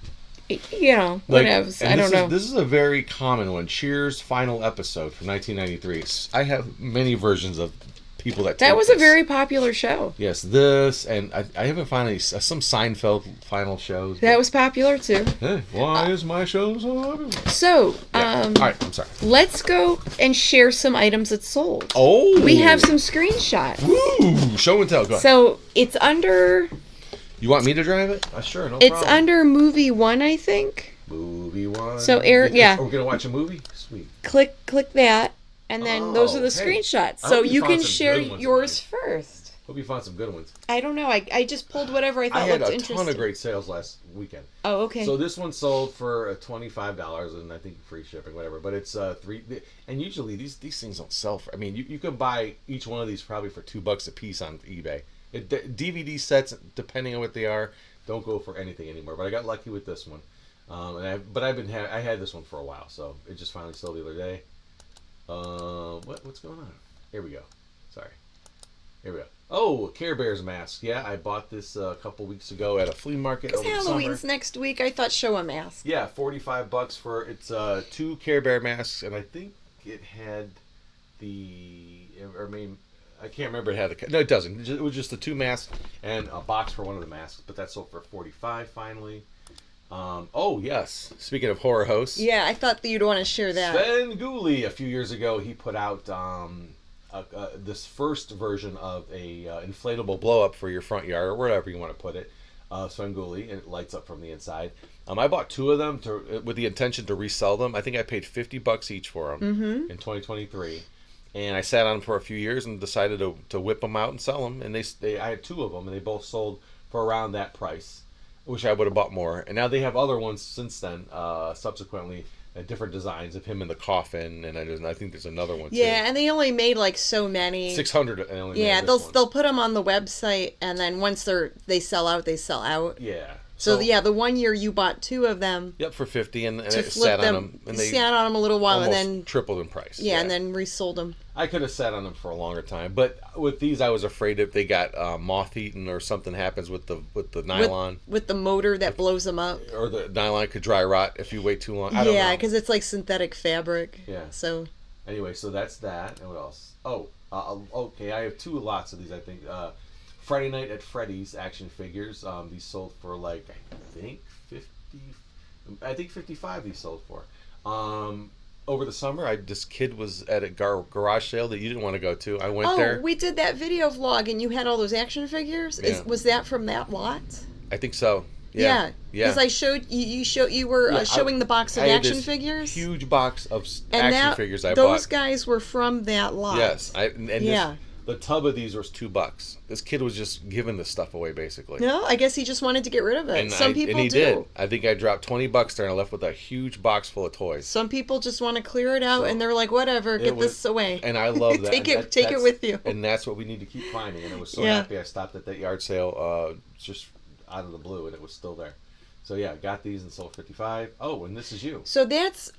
You know, Like, whatever. and I don't know. This is a very common one. Cheers final episode from 1993. I have many versions of people that That take was a this. very popular show. Yes, this, and I haven't found some Seinfeld final shows. That was popular too. Hey, why is my show so popular? So, Yeah. All right, I'm sorry. let's go and share some items that sold. Oh! We have some screenshots. Woo! Show and tell, go ahead. So, it's under You want me to drive it? Sure, no it's problem. under movie 1, I think. Movie Obi-Wan. So Aaron, yeah. We're gonna watch a movie. Sweet. Click that, and then those are the hey. screenshots. I So hope you found can some share good ones yours in first. Hope you found some good ones. I don't know. I just pulled whatever I thought I had looked a interesting. ton of great sales last weekend. Oh, okay. So this one sold for $25, and I think free shipping, whatever. But it's three, and usually these things don't sell for. I mean, you can buy each one of these probably for $2 a piece on eBay. DVD sets, depending on what they are, don't go for anything anymore. But I got lucky with this one, I had this one for a while, so it just finally sold the other day. What's going on? Here we go. Sorry. Here we go. Oh, Care Bears mask. Yeah, I bought this a couple weeks ago at a flea market over the summer. Halloween's next week. I thought show a mask. Yeah, $45 for it's 2 Care Bear masks, and I think it had I can't remember it had no, it doesn't. It was just the 2 masks and a box for one of the masks, but that sold for $45 finally. Oh yes, speaking of horror hosts. Yeah, I thought that you'd want to share that. Sven Gulli, a few years ago, he put out this first version of a inflatable blow up for your front yard or wherever you want to put it. Sven Gulli, and it lights up from the inside. I bought 2 of them with the intention to resell them. I think I paid $50 each for them in 2023, and I sat on them for a few years and decided to whip them out and sell them. And I had 2 of them, and they both sold for around that price. I wish I would have bought more. And now they have other ones since then, subsequently. Different designs of him in the coffin, and I think there's another one too. Yeah, and they only made like so many. 600. And only yeah, made they'll put them on the website, and then once they sell out, they sell out. Yeah. So yeah, the one year you bought 2 of them. Yep, for $50, and to it flip sat them, on them, and they sat on them a little while, and then tripled in price. Yeah, and then resold them. I could have sat on them for a longer time, but with these, I was afraid if they got moth eaten or something happens with the nylon, with the motor that blows them up, or the nylon could dry rot if you wait too long. I don't know. Yeah, because it's like synthetic fabric. Yeah. So. Anyway, so that's that, and what else? Oh, okay, I have 2 lots of these. I think Friday Night at Freddy's action figures. These sold for like I think 55. These sold for. Over the summer, this kid was at a garage sale that you didn't want to go to. I went there. Oh, we did that video vlog, and you had all those action figures. Yeah. Was that from that lot? I think so. Yeah. Because I showed you were showing the box of action figures. Huge box of action figures I bought. Those guys were from that lot. Yes, the tub of these was $2. This kid was just giving this stuff away, basically. No, I guess he just wanted to get rid of it. And Some people he do. Did. I think I dropped $20 there and I left with a huge box full of toys. Some people just want to clear it out, and they're like, whatever, get this away. And I love that. take it with you. And that's what we need to keep finding. And I was so happy I stopped at that yard sale just out of the blue, and it was still there. So yeah, got these and sold 55. Oh, and this is you. So that's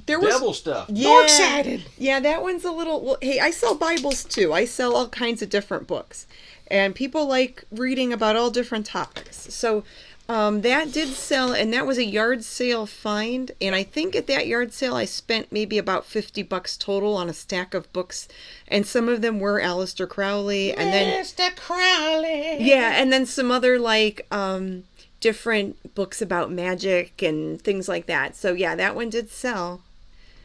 there was devil stuff. Yeah, so excited. Yeah, that one's a little. Well, hey, I sell Bibles too. I sell all kinds of different books, and people like reading about all different topics. So that did sell, and that was a yard sale find. And I think at that yard sale, I spent maybe about $50 total on a stack of books, and some of them were Aleister Crowley, and then Mr. Crowley. Yeah, and then some other like different books about magic and things like that. So yeah, that one did sell.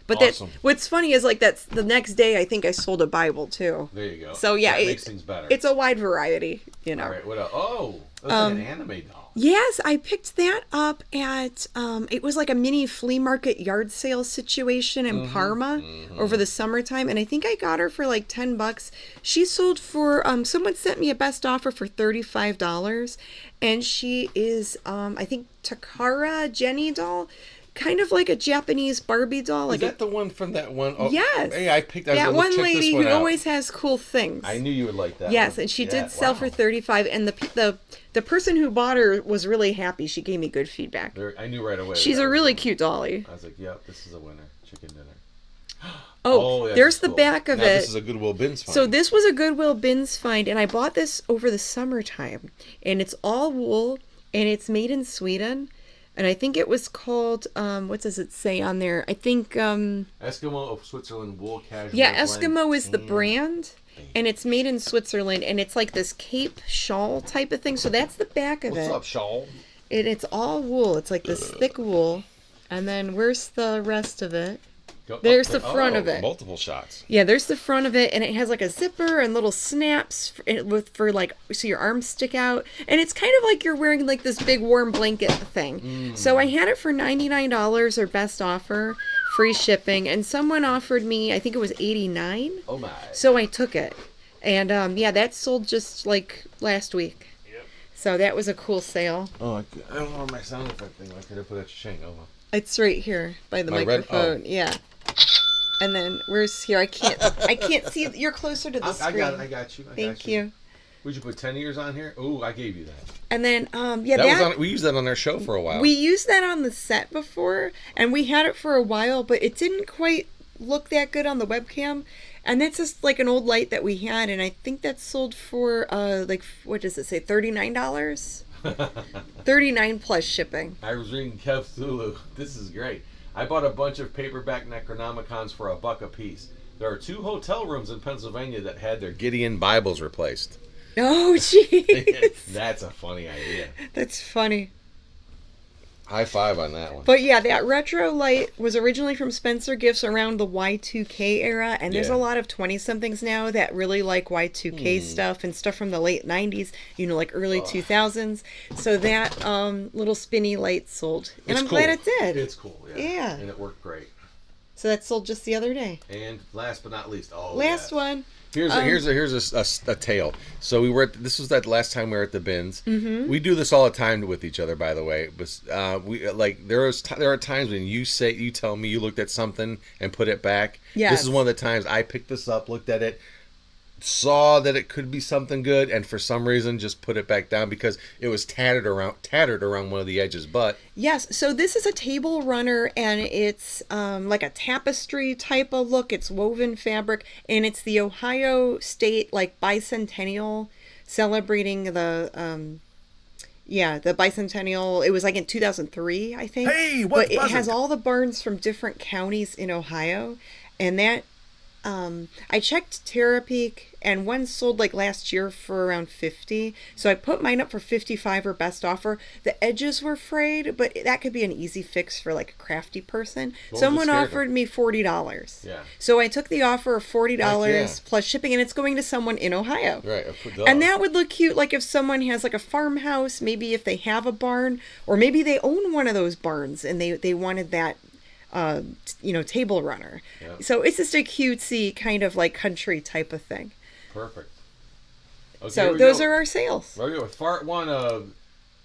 But awesome. What's funny is like that's the next day I think I sold a Bible too. There you go. So yeah, that makes things better. It's a wide variety, you know. All right, what else? Oh, that's like an anime doll. Yes, I picked that up at it was like a mini flea market yard sale situation in Parma over the summertime, and I think I got her for like $10. She sold for someone sent me a best offer for $35, and she is I think Takara Jenny doll. Kind of like a Japanese Barbie doll. Is that the one from that one? Oh, yes. Hey, I picked that one lady who always has cool things. I knew you would like that. Yes, one. And she did sell for $35, and the person who bought her was really happy. She gave me good feedback. I knew right away. She's a really cute dolly. I was like, yep, this is a winner. Chicken dinner. Oh, there's the back of it. This is a Goodwill Bins find. So this was a Goodwill Bins find, and I bought this over the summertime, and it's all wool, and it's made in Sweden. And I think it was called, what does it say on there? I think... Eskimo of Switzerland Wool Cashmere. Yeah, Eskimo is the brand, and it's made in Switzerland, and it's like this cape shawl type of thing. So that's the back of it. What's up, shawl? It's all wool. It's like this thick wool. And then where's the rest of it? There's the front of it. Multiple shots. Yeah, there's the front of it, and it has like a zipper and little snaps for like so your arms stick out, and it's kind of like you're wearing like this big warm blanket thing. So I had it for $99 or best offer, free shipping, and someone offered me, I think it was $89. Oh my! So I took it, and yeah, that sold just like last week. Yep. So that was a cool sale. Oh, I don't know my sound effect thing. I could have put at your shank. Oh. It's right here by the microphone. Yeah. And then where's here? I can't see. You're closer to the screen. I got you. Thank you. Would you put 10 years on here? Ooh, I gave you that. And then yeah, that was on, we used that on our show for a while. We used that on the set before, and we had it for a while, but it didn't quite look that good on the webcam. And that's just like an old light that we had, and I think that's sold for like, what does it say, $39? 39 plus shipping. I was reading Kev Thulu. This is great. I bought a bunch of paperback Necronomicons for $1 a piece. There are 2 hotel rooms in Pennsylvania that had their Gideon Bibles replaced. Oh, jeez. That's a funny idea. That's funny. High five on that one. But yeah, that retro light was originally from Spencer Gifts around the Y2K era, and there's a lot of 20-somethings now that really like Y2K stuff and stuff from the late 90s, you know, like early 2000s. So that little spinny light sold. And I'm glad it did. It's cool, yeah. And it worked great. So that sold just the other day. And last but not least, last one. Here's a tale. So we were this was that last time we were at the bins. Mm-hmm. We do this all the time with each other, by the way. But we like there are times when you tell me you looked at something and put it back. Yes. This is one of the times I picked this up, looked at it, saw that it could be something good, and for some reason just put it back down because it was tattered around one of the edges. But yes, so this is a table runner, and it's like a tapestry type of look. It's woven fabric, and it's the Ohio State like bicentennial, celebrating the the bicentennial. It was like in 2003, I think. Hey, what's But it has all the barns from different counties in Ohio, and that I checked Terapeak, and one sold like last year for around 50. So I put mine up for 55 or best offer. The edges were frayed, but that could be an easy fix for like a crafty person. Someone offered me $40. Yeah. So I took the offer of $40 plus shipping, and it's going to someone in Ohio. Right. And that would look cute, like if someone has like a farmhouse, maybe if they have a barn, or maybe they own one of those barns and they wanted that table runner. Yep. So it's just a cutesy kind of like country type of thing. Perfect. Okay, so those are our sales. There we go. Part 1 of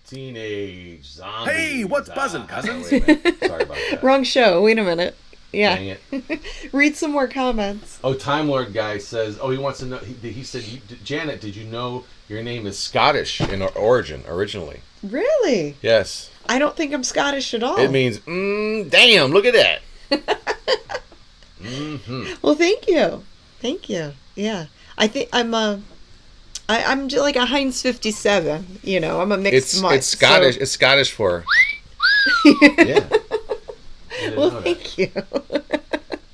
Teenage Zombies. Hey, what's buzzing, cousins? Sorry about that. Wrong show. Wait a minute. Yeah. Dang it. Read some more comments. Oh, Time Lord guy says, he wants to know, he said, Janet, did you know your name is Scottish in origin, originally? Really? Yes. I don't think I'm Scottish at all. It means, damn, look at that. Mm-hmm. Well, thank you. Thank you. Yeah. I think I'm like a Heinz 57. You know, I'm a mixed mutt. It's Scottish. So. It's Scottish for. Yeah. Well, thank you.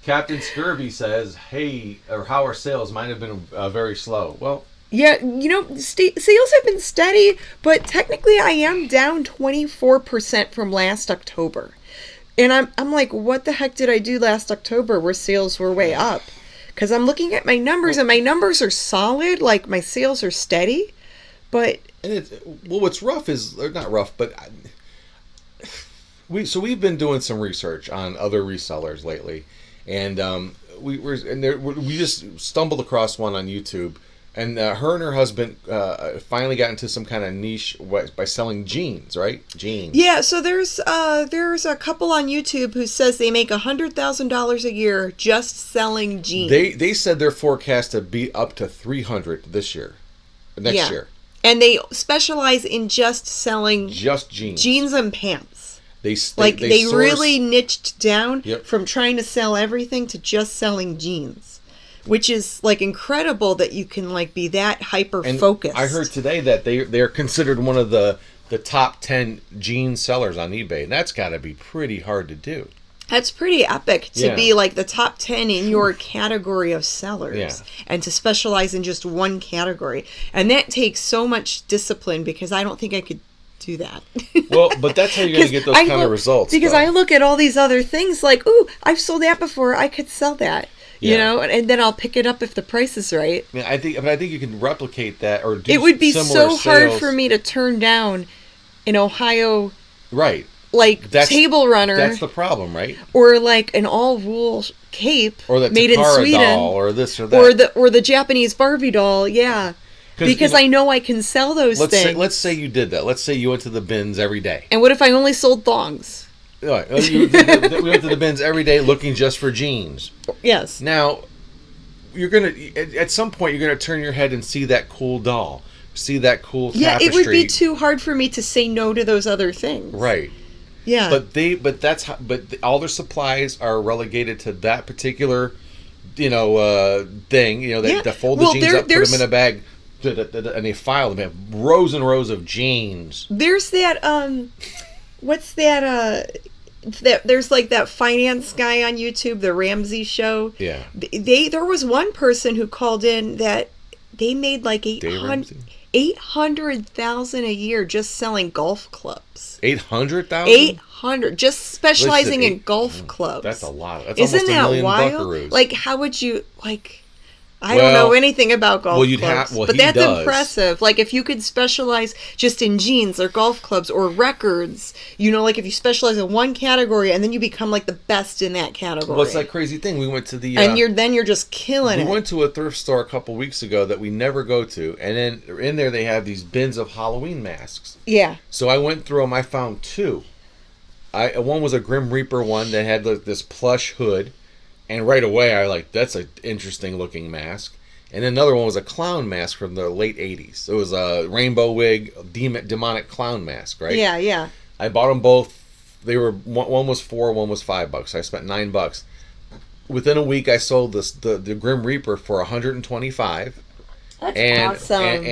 Captain Scurvy says, "Hey, or how are sales? Mine have been very slow." Well. Yeah, sales have been steady, but technically I am down 24% from last October. And I'm like, what the heck did I do last October where sales were way up? Because I'm looking at my numbers, and my numbers are solid, like my sales are steady, but... what's rough is, or not rough, but we've been doing some research on other resellers lately, and we just stumbled across one on YouTube. And her and her husband finally got into some kind of niche by selling jeans, right? Jeans. Yeah, so there's a couple on YouTube who says they make $100,000 a year just selling jeans. They said they're forecast to be up to 300 this year, next year. And they specialize in just selling jeans and pants. They really niched down from trying to sell everything to just selling jeans. Which is like incredible that you can like be that hyper focused. I heard today that they're considered one of the top 10 jean sellers on eBay, and that's got to be pretty hard to do. That's pretty epic to be like the top 10 in your category of sellers and to specialize in just one category. And that takes so much discipline because I don't think I could do that. Well, but that's how you're going to get those kind of results. Because though. I look at all these other things like, ooh, I've sold that before. I could sell that. You Yeah. know, and then I'll pick it up if the price is right. I think you can replicate that or do It would be similar so hard sales. for me to turn down an Ohio, Right. like, table runner. That's the problem, right? Or like an all-wool cape Or the made in Takara Sweden. doll or this or that. Or the Japanese Barbie doll, yeah. Because I know I can sell those things. Let's say you did that. Let's say you went to the bins every day. And what if I only sold thongs? Right. We went to the bins every day looking just for jeans. Yes. Now, you're gonna at some point you're gonna turn your head and see that cool doll, see that cool tapestry. Yeah, it would be too hard for me to say no to those other things. Right. Yeah. But all their supplies are relegated to that particular, thing. They fold the jeans up, put them in a bag, and they file them. They have rows and rows of jeans. There's that what's that there's like that finance guy on YouTube, the Ramsey Show. Yeah. There was one person who called in that they made like 800,000 a year just selling golf clubs. 800,000. 800, just specializing in golf clubs. That's a lot. That's Isn't almost that 1 million wild? buckaroos. Like, how would you like? I don't know anything about golf clubs, but that's impressive. Like, if you could specialize just in jeans or golf clubs or records, like if you specialize in one category and then you become like the best in that category. Well, it's that crazy thing. We went to the and you're just killing it. We went to a thrift store a couple weeks ago that we never go to, and then in there they have these bins of Halloween masks. Yeah. So I went through them. I found two. One was a Grim Reaper one that had this plush hood. And right away, that's an interesting looking mask. And then another one was a clown mask from the late 80s. It was a rainbow wig, demonic clown mask, right? Yeah, yeah. I bought them both. They were one was $4, one was $5. I spent $9. Within a week, I sold the Grim Reaper for $125. That's awesome.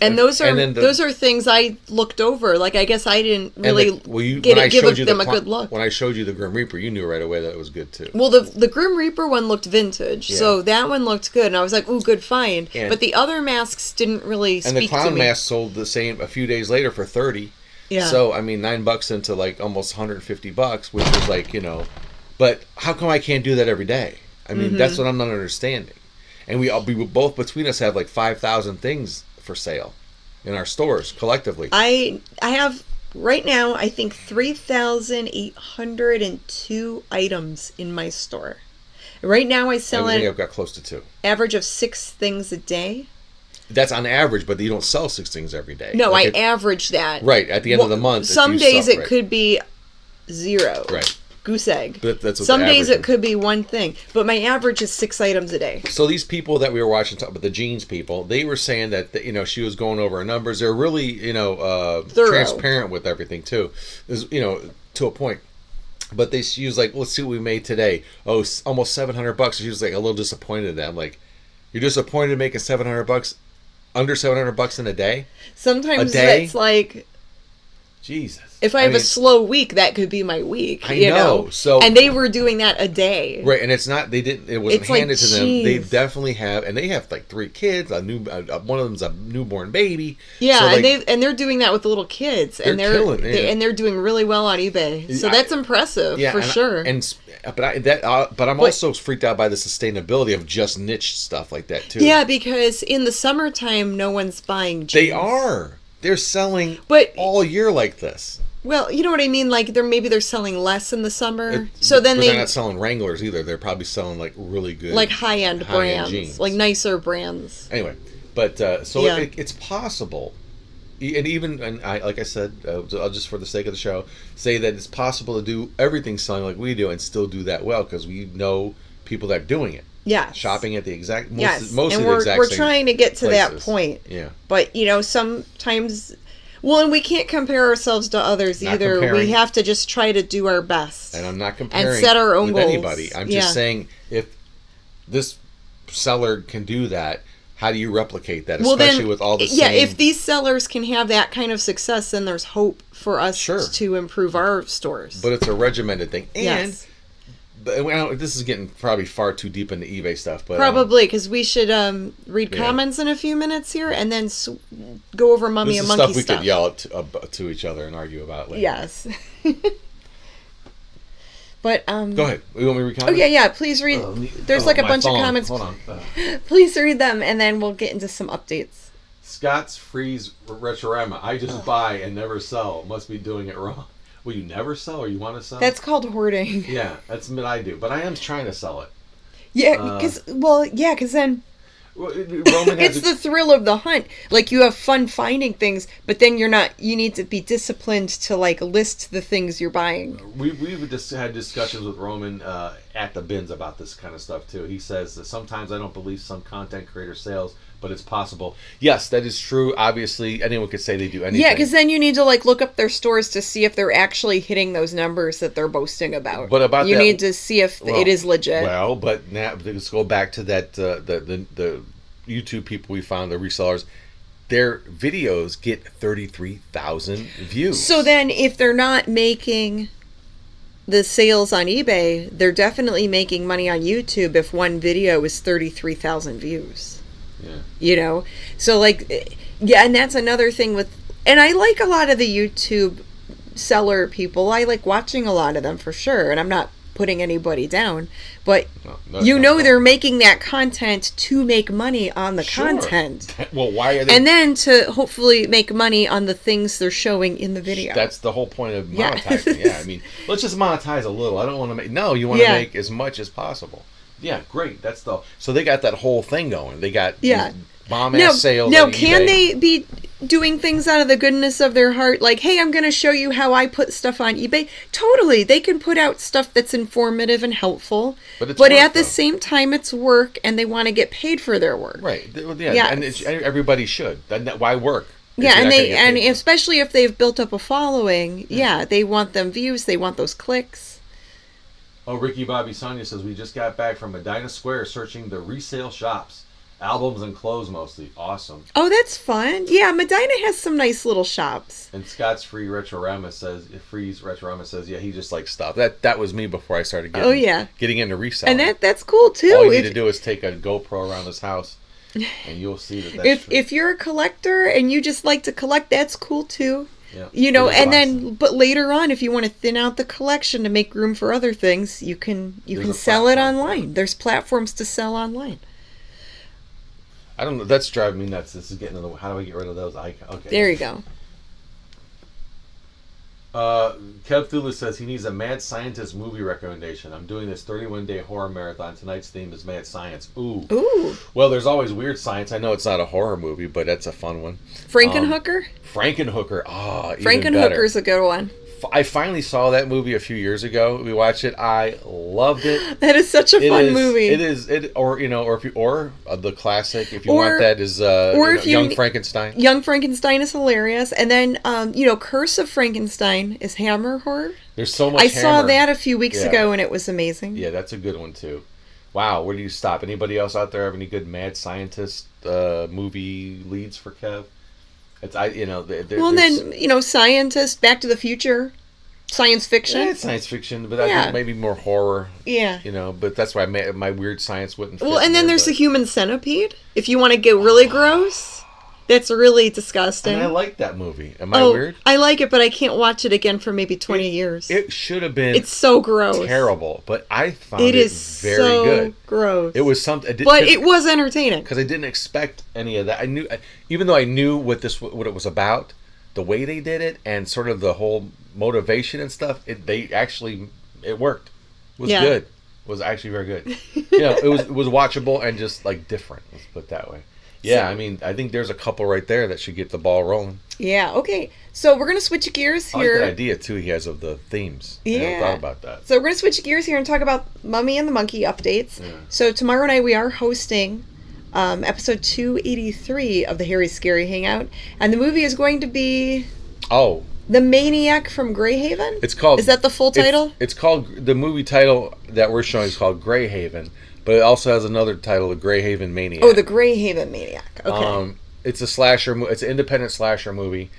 And those are things I looked over. Like, I guess I didn't really give them a good look. When I showed you the Grim Reaper, you knew right away that it was good too. Well, the Grim Reaper one looked vintage, so that one looked good, and I was like, "Ooh, good find." But the other masks didn't really speak to me. And the clown mask sold the same a few days later for $30. Yeah. So I mean, $9 into like almost $150, which is like But how come I can't do that every day? I mean, that's what I'm not understanding. And we both between us have like 5,000 things for sale in our stores collectively. I have right now, I think 3,802 items in my store. Right now I sell I think I've got close to 2. Average of 6 things a day. That's on average, but you don't sell 6 things every day. No, I average that. Right, at the end of the month. Some days it could be 0. Right. Goose egg. But that's what some days it could be 1 thing, but my average is 6 items a day. So these people that we were watching talk about, the jeans people, they were saying that she was going over her numbers. They're really transparent with everything too, to a point. But she was like, "Let's see what we made today. Oh, almost $700." She was like a little disappointed in that. I'm like, "You're disappointed in making $700, under $700 in a day? Sometimes a day? It's like." Jesus. If I have a slow week, that could be my week. I know. So, and they were doing that a day. Right, and it's not. They didn't. It wasn't handed to them. They definitely have, and they have like 3 kids. One of them's a newborn baby. Yeah, so they're doing that with the little kids, and they're killing it. And they're doing really well on eBay. So that's impressive for sure. But I'm also freaked out by the sustainability of just niche stuff like that too. Yeah, because in the summertime, no one's buying jeans. They are. They're selling all year like this. Well, you know what I mean? Like, they're selling less in the summer. They're not selling Wranglers either. They're probably selling, like, really good... Like, high-end brands. Jeans. Like, nicer brands. Anyway, but, it's possible. Like I said, I'll just for the sake of the show, say that it's possible to do everything selling like we do and still do that well, because we know people that are doing it. Yeah. Shopping at the exact... Yes. Most and of the exact we're same trying to get to places. that point. Yeah. But, sometimes... Well, and we can't compare ourselves to others either. We have to just try to do our best. And I'm not comparing and set our own with goals. anybody. I'm just saying, if this seller can do that, how do you replicate that? Especially with all the same... Yeah, if these sellers can have that kind of success, then there's hope for us to improve our stores. But it's a regimented thing. And this is getting probably far too deep into eBay stuff, but Probably, because we should read Yeah. comments in a few minutes here, and then go over Mummy this and is Monkey stuff we could yell to each other and argue about later. Yes. But Go ahead. You want me to read Oh comments? yeah, please read. There's like a my bunch phone. of comments. Hold on. Please read them, and then we'll get into some updates. Scott's Freeze Retrorama. I just buy and never sell. Must be doing it wrong. Will you never sell or you want to sell? That's called hoarding. Yeah, that's what I do. But I am trying to sell it. Yeah, because then Roman has it's the thrill of the hunt. Like, you have fun finding things, but then you need to be disciplined to like list the things you're buying. We've just had discussions with Roman at the bins about this kind of stuff too. He says that sometimes I don't believe some content creator sales, but it's possible. Yes, that is true. Obviously, anyone could say they do anything. Yeah, because then you need to like look up their stores to see if they're actually hitting those numbers that they're boasting about. But about you that, need to see if it is legit. Well, but now let's go back to that the YouTube people we found, the resellers. Their videos get 33,000 views. So then, if they're not making the sales on eBay, they're definitely making money on YouTube if one video is 33,000 views. Yeah. You know? So, like, yeah, and that's another thing with... And I like a lot of the YouTube seller people. I like watching a lot of them for sure, and I'm not putting anybody down. But they're making that content to make money on the content. Well, why are they... And then to hopefully make money on the things they're showing in the video. That's the whole point of monetizing. Yeah, I mean, let's just monetize a little. I don't want to make... No, you want to make as much as possible. Yeah, great. That's the... So they got that whole thing going. They got bomb-ass sales. Now, can they be doing things out of the goodness of their heart? Like, hey, I'm going to show you how I put stuff on eBay. Totally. They can put out stuff that's informative and helpful. But at the same time, it's work, and they want to get paid for their work. Right. Yeah. And everybody should. Why work? Yeah, and especially if they've built up a following, they want them views, they want those clicks. Oh, Ricky Bobby Sonia says, we just got back from Medina Square searching the resale shops. Albums and clothes mostly. Awesome. Oh, that's fun. Yeah, Medina has some nice little shops. And Scott's Freeze Retrorama says, yeah, he just likes stuff. That was me before I started getting into reselling. And that's cool too. All you need to do is take a GoPro around his house and you'll see that's true. If you're a collector and you just like to collect, that's cool too. Yeah, you know, and then, but later on, if you want to thin out the collection to make room for other things, you can sell it online. There's platforms to sell online. I don't know. That's driving me nuts. This is getting into how do I get rid of those icons? Okay. There you go. Kev Thulu says he needs a mad scientist movie recommendation. I'm doing this 31-day horror marathon. Tonight's theme is mad science. Ooh. Well, there's always weird science. I know it's not a horror movie, but that's a fun one. Frankenhooker? Frankenhooker. Frankenhooker's a good one. I finally saw that movie a few years ago. We watched it. I loved it. That is such a fun movie. It is. Or the classic. If you want that is Young Frankenstein. Young Frankenstein is hilarious, and then Curse of Frankenstein is Hammer horror. There's so much. I saw that a few weeks ago, and it was amazing. Yeah, that's a good one too. Wow, where do you stop? Anybody else out there have any good mad scientist movie leads for Kev? Scientist, Back to the Future, science fiction. Yeah, it's science fiction, but I think maybe more horror. Yeah. But that's why my weird science wouldn't fit. Well, and then there's the human centipede. If you want to get really gross, that's really disgusting. And I like that movie. Am I weird? I like it, but I can't watch it again for maybe 20 years. It should have been. It's so gross. Terrible, but I found it very so good. Gross. It was something. But it was entertaining. Because I didn't expect any of that. I knew, even though I knew what it was about, the way they did it, and sort of the whole motivation and stuff, it worked. It was good. It was actually very good. It was watchable and just like different. Let's put it that way. Yeah, I think there's a couple right there that should get the ball rolling. Yeah, okay. So we're going to switch gears here. I like that idea, too, he has of the themes. Yeah. I never thought about that. So we're going to switch gears here and talk about Mummy and the Monkey updates. Yeah. So tomorrow night we are hosting episode 283 of the Harry Scary Hangout. And the movie is going to be... Oh. The Maniac from Greyhaven? It's called... Is that the full title? It's called... The movie title that we're showing is called Greyhaven. But it also has another title, The Greyhaven Maniac. Oh, The Greyhaven Maniac. Okay. It's a slasher. It's an independent slasher movie.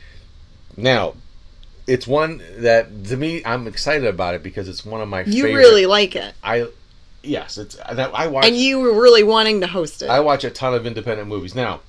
Now, it's one that to me I'm excited about it because it's one of my You favorite. really like it. Yes, it's I watch. And you were really wanting to host it. I watch a ton of independent movies now.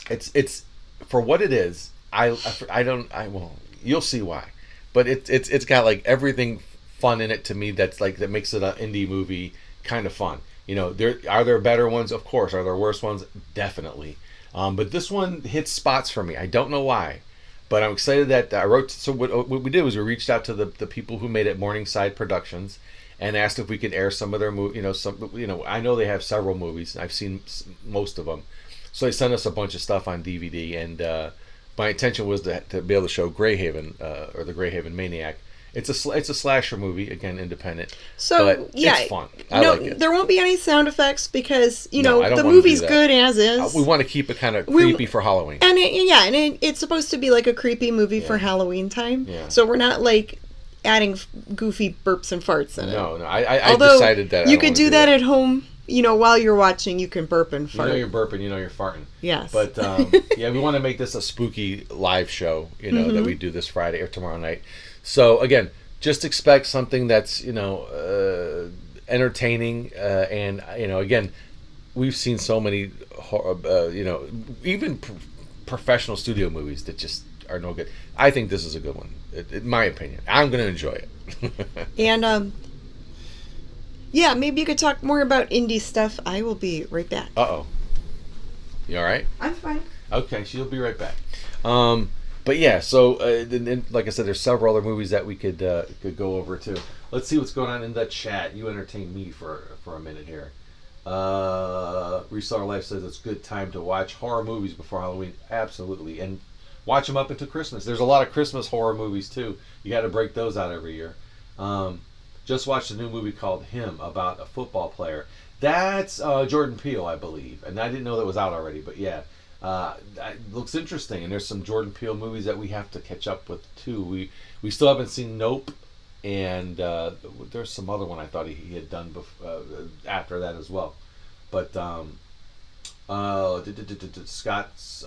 It's for what it is. Well, you'll see why, but it's got like everything fun in it to me. That makes it an indie movie kind of fun. You know, there better ones, of course. Are there worse ones? Definitely. But this one hits spots for me. I don't know why, but I'm excited that I wrote. So what we did was we reached out to the people who made it, Morningside Productions, and asked if we could air some of their I know they have several movies. I've seen most of them, so they sent us a bunch of stuff on DVD. And my intention was to be able to show Greyhaven or the Greyhaven Maniac. It's a slasher movie, again, independent. So but yeah, it's fun. I like it. There won't be any sound effects because I don't the wanna movie's do that. good as is. We want to keep it kind of creepy for Halloween. And it's supposed to be like a creepy movie for Halloween time. Yeah. So we're not like adding goofy burps and farts in it. No. I decided that you could do that at home. While you're watching, you can burp and fart. You're burping, you're farting. Yes. But we want to make this a spooky live show. That we do this Friday or tomorrow night. So again, just expect something that's entertaining and again, we've seen so many even professional studio movies that just are no good. I think this is a good one, in my opinion. I'm going to enjoy it. And maybe you could talk more about indie stuff. I will be right back. Uh-oh. You all right? I'm fine. Okay, she'll be right back. But yeah, so like I said, there's several other movies that we could go over too. Let's see what's going on in the chat. You entertain me for a minute here. Reseller Life says it's a good time to watch horror movies before Halloween. Absolutely, and watch them up into Christmas. There's a lot of Christmas horror movies too. You got to break those out every year. Just watched a new movie called Him about a football player. That's Jordan Peele, I believe, and I didn't know that was out already. But yeah. It looks interesting, and there's some Jordan Peele movies that we have to catch up with too. We still haven't seen Nope, and there's some other one I thought he had done after that as well. But Scott's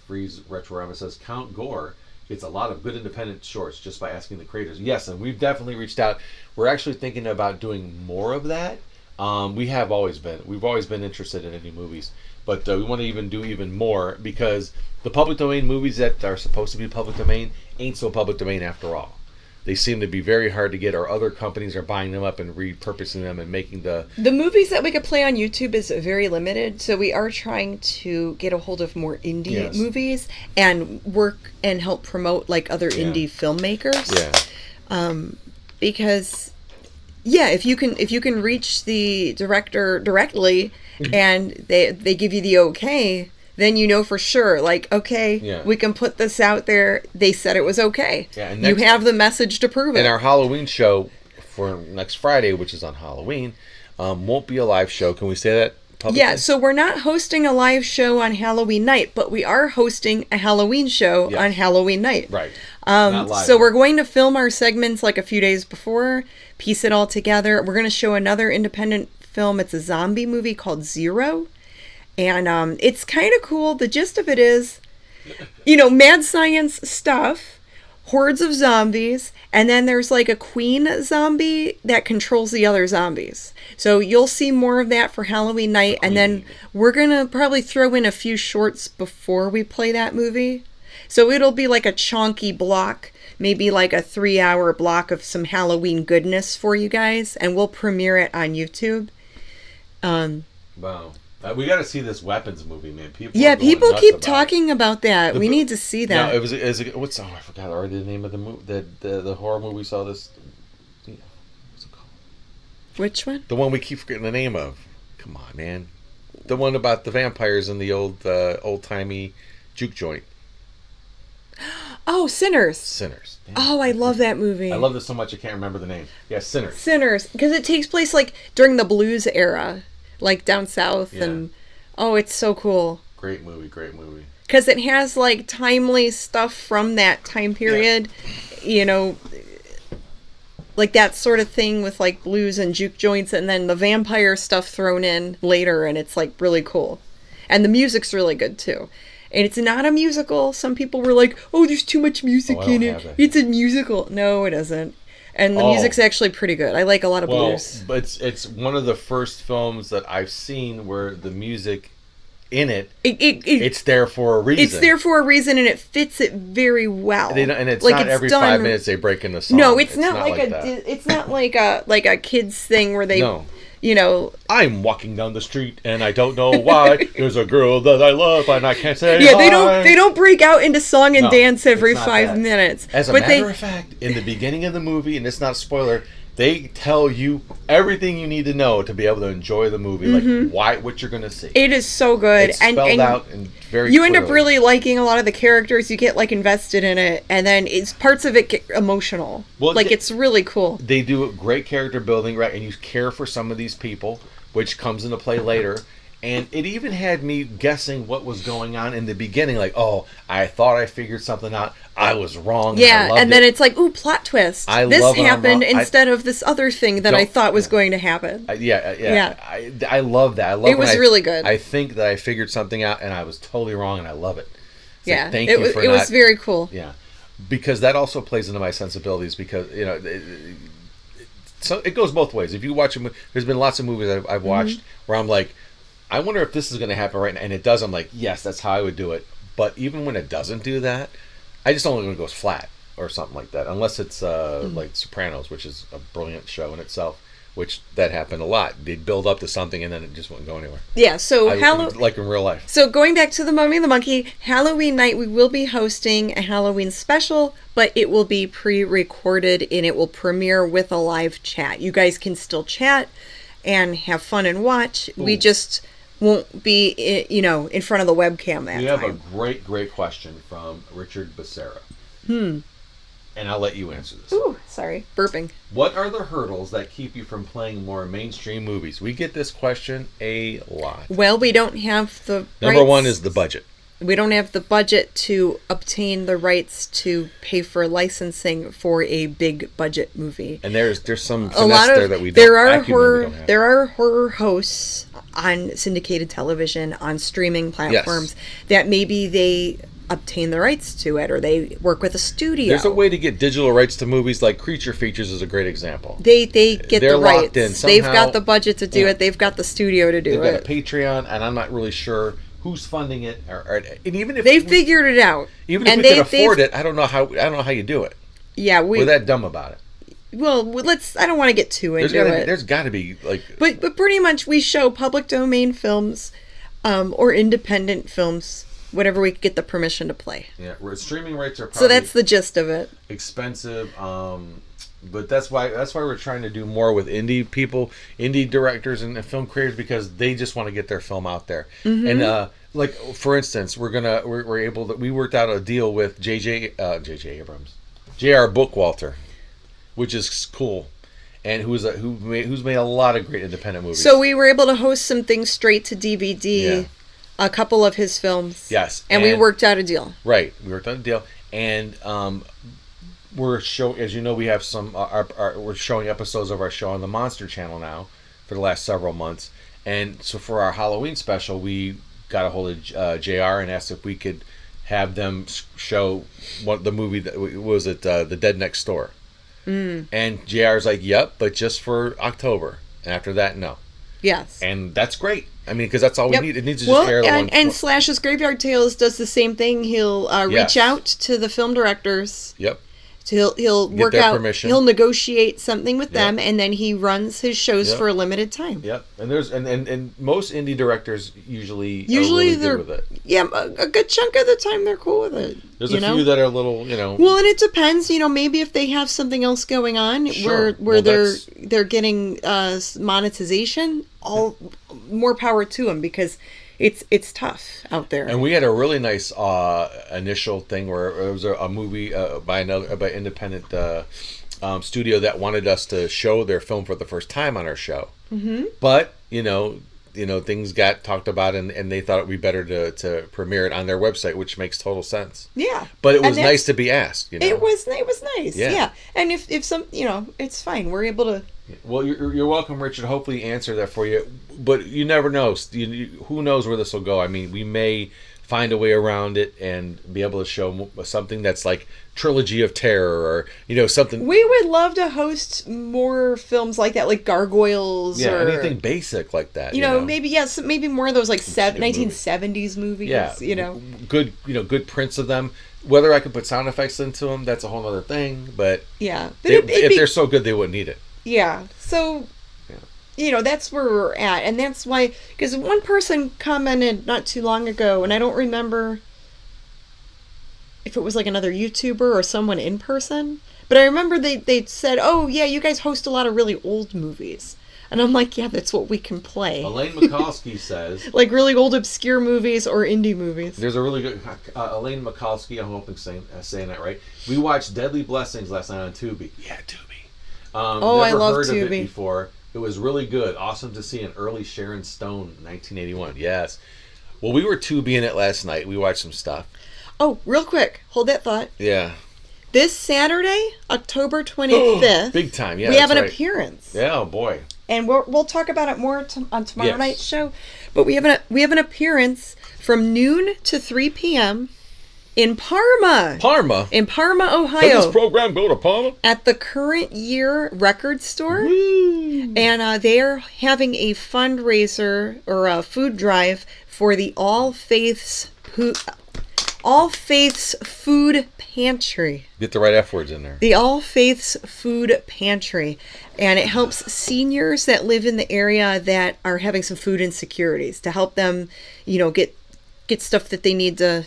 Freeze Retrorama says Count Gore gets a lot of good independent shorts just by asking the creators. Yes, and we've definitely reached out. We're actually thinking about doing more of that. We've always been interested in indie movies. But we want to do even more because the public domain movies that are supposed to be public domain ain't so public domain after all. They seem to be very hard to get, or other companies are buying them up and repurposing them and making the movies that we could play on YouTube is very limited. So we are trying to get a hold of more indie movies and work and help promote like other indie filmmakers. Yeah. Because if you can reach the director directly. And they give you the okay, then for sure, we can put this out there. They said it was okay. Yeah, and you have the message to prove it. And our Halloween show for next Friday, which is on Halloween, won't be a live show. Can we say that publicly? Yeah, so we're not hosting a live show on Halloween night, but we are hosting a Halloween show on Halloween night. Right. Not live. So we're going to film our segments like a few days before, piece it all together. We're going to show another independent film. It's a zombie movie called Zero, and it's kind of cool. The gist of it is, mad science stuff, hordes of zombies, and then there's like a queen zombie that controls the other zombies. So you'll see more of that for Halloween night, and then we're gonna probably throw in a few shorts before we play that movie. So it'll be like a chunky block, maybe like a 3-hour block of some Halloween goodness for you guys, and we'll premiere it on YouTube. Wow. We got to see this weapons movie, man. People keep talking about that. We need to see that. No, I forgot already the name of the movie. The horror movie we saw this. What's it called? Which one? The one we keep forgetting the name of. Come on, man. The one about the vampires in the old timey juke joint. Oh, Sinners. Sinners. Damn. Oh, I love that movie. I love this so much I can't remember the name. Yeah, Sinners. Sinners, because it takes place like during the blues era, like down south, and it's so cool. Great movie. Because it has like timely stuff from that time period, like that sort of thing with like blues and juke joints, and then the vampire stuff thrown in later, and it's like really cool, and the music's really good too. And it's not a musical. Some people were like, "Oh, there's too much music I don't in it. have it. It's a musical." No, it isn't. And the music's actually pretty good. I like a lot of blues. But it's one of the first films that I've seen where the music in it's there for a reason. It's there for a reason, and it fits it very well. And it's like not every 5 minutes they break into song. No, it's not like that. It's not like a kids thing where they. No. You know, I'm walking down the street and I don't know why. There's a girl that I love and I can't say yeah, hi. they don't break out into song and dance every 5 minutes. As a matter of fact, in the beginning of the movie, and it's not a spoiler, they tell you everything you need to know to be able to enjoy the movie, like what you're going to see. It is so good. It's spelled out and very you clearly. end up really liking a lot of the characters. You get like invested in it, and then parts of it get emotional. Well, it's really cool. They do great character building, right? And you care for some of these people, which comes into play later. And it even had me guessing what was going on in the beginning. Like, oh, I thought I figured something out. I was wrong. Yeah, and then it's like, ooh, plot twist. This happened instead of this other thing that I thought was going to happen. Yeah. I love that. I love it was really good. I think that I figured something out, and I was totally wrong, and I love it. Like, thank you for it was very cool. Yeah, because that also plays into my sensibilities. Because so it goes both ways. If you watch there's been lots of movies I've watched where I'm like, I wonder if this is going to happen right now, and it does. I'm like, yes, that's how I would do it. But even when it doesn't do that, I just don't like when it goes flat or something like that. Unless it's like Sopranos, which is a brilliant show in itself, which that happened a lot. They'd build up to something and then it just wouldn't go anywhere. Yeah, so like in real life. So going back to The Mummy and the Monkey, Halloween night we will be hosting a Halloween special, but it will be pre-recorded and it will premiere with a live chat. You guys can still chat and have fun and watch. Ooh. We just won't be, in front of the webcam that time. We have a great question from Richard Becerra. And I'll let you answer this. Ooh, sorry. Burping. What are the hurdles that keep you from playing more mainstream movies? We get this question a lot. Well, we don't have the Number one is the budget. We don't have the budget to obtain the rights to pay for licensing for a big budget movie. And there's some finesse there that we don't. There are horror hosts on syndicated television, on streaming platforms that maybe they obtain the rights to it, or they work with a studio. There's a way to get digital rights to movies, like Creature Features is a great example. They're the rights. Locked in. Somehow, they've got the budget to do it. They've got the studio to do it. They've got a Patreon, and I'm not really sure who's funding it, and even if they figured it out, even if we can afford it, I don't know how you do it. Yeah, we're that dumb about it. Well, I don't want to get too into it. There's got to be like. But pretty much we show public domain films, or independent films, whatever we get the permission to play. Yeah, streaming rights are probably so that's the gist of it. Expensive, but that's why we're trying to do more with indie people, indie directors, and film creators, because they just want to get their film out there. And like for instance, we worked out a deal with J.J. Abrams, J.R. Bookwalter, which is cool, and who's made a lot of great independent movies. So we were able to host some things straight to DVD. Yeah. A couple of his films. Yes. And we worked out a deal. Right. We worked out a deal. And as you know, we have some, we're showing episodes of our show on the Monster Channel now for the last several months. And so for our Halloween special, we got a hold of JR and asked if we could have them show the movie that was it, The Dead Next Door. And JR's like, yep, but just for October. And after that, no. Yes. And that's great. I mean, because that's all we need. It needs to just air the one. And Slash's Graveyard Tales does the same thing. He'll reach out to the film directors. Yep. He'll work out. Permission. He'll negotiate something with them, and then he runs his shows for a limited time. Yep. And there's and most indie directors usually are really good with it. Yeah, a good chunk of the time they're cool with it. There's a few that are a little, Well, and it depends. Maybe if they have something else going on where they're getting monetization, all more power to them, because it's tough out there. And we had a really nice initial thing where it was a movie by independent studio that wanted us to show their film for the first time on our show. But things got talked about, and they thought it would be better to premiere it on their website, which makes total sense. Yeah, but it was nice to be asked. It was nice. Yeah. And if some, it's fine. We're able to. Well, you're welcome, Richard. Hopefully, answer that for you. But you never know. Who knows where this will go? I mean, we may find a way around it and be able to show something that's like Trilogy of Terror or, you know, something. We would love to host more films like that, like Gargoyles. Yeah, or anything basic like that. You know, maybe, yes, maybe more of those like 1970s movies. Yeah, you know. Good, you know, good prints of them. Whether I could put sound effects into them, that's a whole other thing. But yeah, if they're so good, they wouldn't need it. Yeah, so, you know, that's where we're at. And that's why, because one person commented not too long ago, and I don't remember if it was like another YouTuber or someone in person, but I remember they said, oh, yeah, you guys host a lot of really old movies. And I'm like, yeah, that's what we can play. Elaine Mikulski says... like really old obscure movies or indie movies. There's a really good... Elaine Mikulski, I hope I'm saying that right. We watched Deadly Blessings last night on Tubi. Yeah, Tubi. I love heard Tubi. Of it before. It was really good. Awesome to see an early Sharon Stone, 1981. Yes. Well, we were Tubi-ing it last night. We watched some stuff. Oh, real quick. Hold that thought. Yeah. This Saturday, October 25th... big time, yeah. We have an appearance. Yeah, oh boy. And we'll talk about it more on tomorrow night's show. But we have an appearance from noon to 3 p.m. in Parma. In Parma, Ohio. Does this program go to Parma? At the Current Year Record Store. Woo. And they are having a fundraiser or a food drive for the All Faiths Food Pantry. Get the right F words in there. The All Faiths Food Pantry. And it helps seniors that live in the area that are having some food insecurities to help them, you know, get stuff that they need to,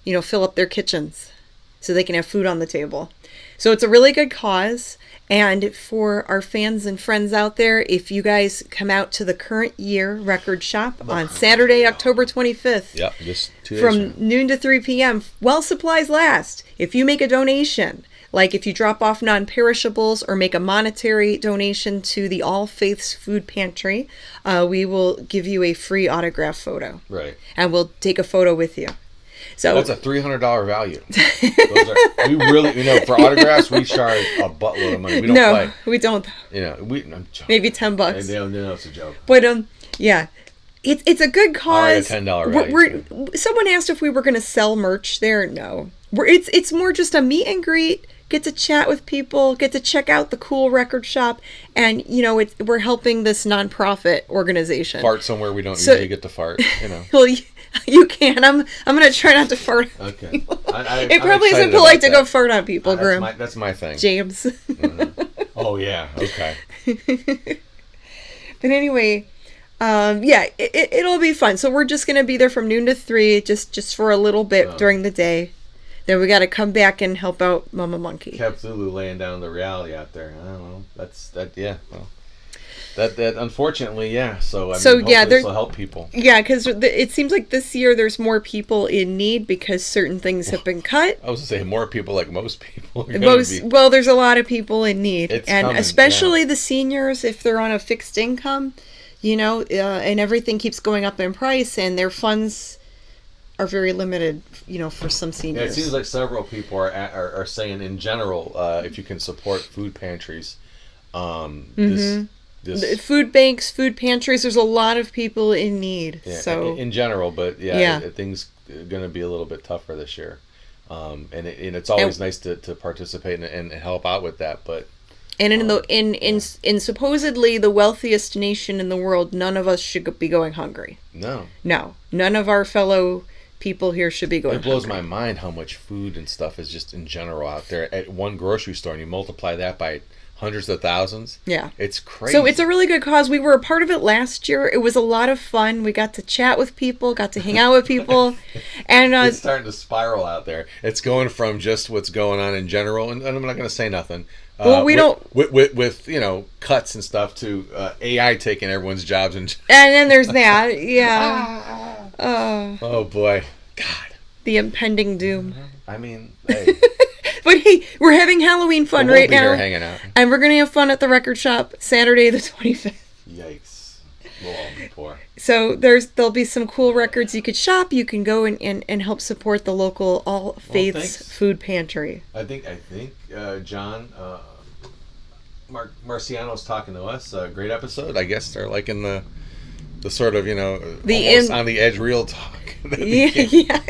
you know, fill up their kitchens so they can have food on the table. So it's a really good cause. And for our fans and friends out there, if you guys come out to the Current Year Record Shop on Saturday, October 25th. Yep, just 2 days from noon to 3 p.m. while supplies last. If you make a donation, like if you drop off non-perishables or make a monetary donation to the All Faiths Food Pantry, we will give you a free autograph photo. Right. And we'll take a photo with you. So that's a $300 value. We really, you know, for autographs, we charge a buttload of money. We don't play. No, we don't. You know, maybe $10. No, it's a joke. But yeah, it's a good cause. $10 value. Someone asked if we were going to sell merch there. No, it's more just a meet and greet. Get to chat with people. Get to check out the cool record shop, and you know, we're helping this nonprofit organization. Fart somewhere we don't usually get to fart. You know. Well, you can. I'm gonna try not to fart. Okay. It probably isn't polite to go fart on people, Grim. That's my thing. James. Mm-hmm. Oh yeah. Okay. But anyway, it'll be fun. So we're just gonna be there from noon to 3, just for a little bit during the day. Then we got to come back and help out Mama Monkey. Cthulhu laying down the reality out there. I don't know. That's that. Yeah. Well. That unfortunately, yeah. So hopefully this will help people. Yeah, because it seems like this year there's more people in need because certain things have been cut. I was gonna say more people, like most people. Well, there's a lot of people in need, and coming, especially the seniors if they're on a fixed income, you know, and everything keeps going up in price, and their funds are very limited, you know, for some seniors. Yeah, it seems like several people are saying in general, if you can support food pantries, This food banks, food pantries, there's a lot of people in need. Yeah, so in general, but things are going to be a little bit tougher this year. And it's always nice to participate and help out with that, but in supposedly the wealthiest nation in the world, none of us should be going hungry. No, none of our fellow people here should be going hungry. It blows my mind how much food and stuff is just in general out there at one grocery store, and you multiply that by hundreds of thousands. Yeah. It's crazy. So it's a really good cause. We were a part of it last year. It was a lot of fun. We got to chat with people, got to hang out with people. And it's starting to spiral out there. It's going from just what's going on in general, and I'm not going to say nothing. Well, with you know, cuts and stuff to AI taking everyone's jobs. And then there's that. Yeah. Oh, boy. God. The impending doom. I mean, hey. But hey, we're having Halloween fun right now. We'll be here hanging out. And we're going to have fun at the record shop Saturday the 25th. Yikes. We'll all be poor. So there'll be some cool records you could shop. You can go and help support the local All Faiths Food Pantry. I think John Marciano's talking to us. Great episode. I guess they're like in the the sort of, The almost on the edge real talk. Yeah.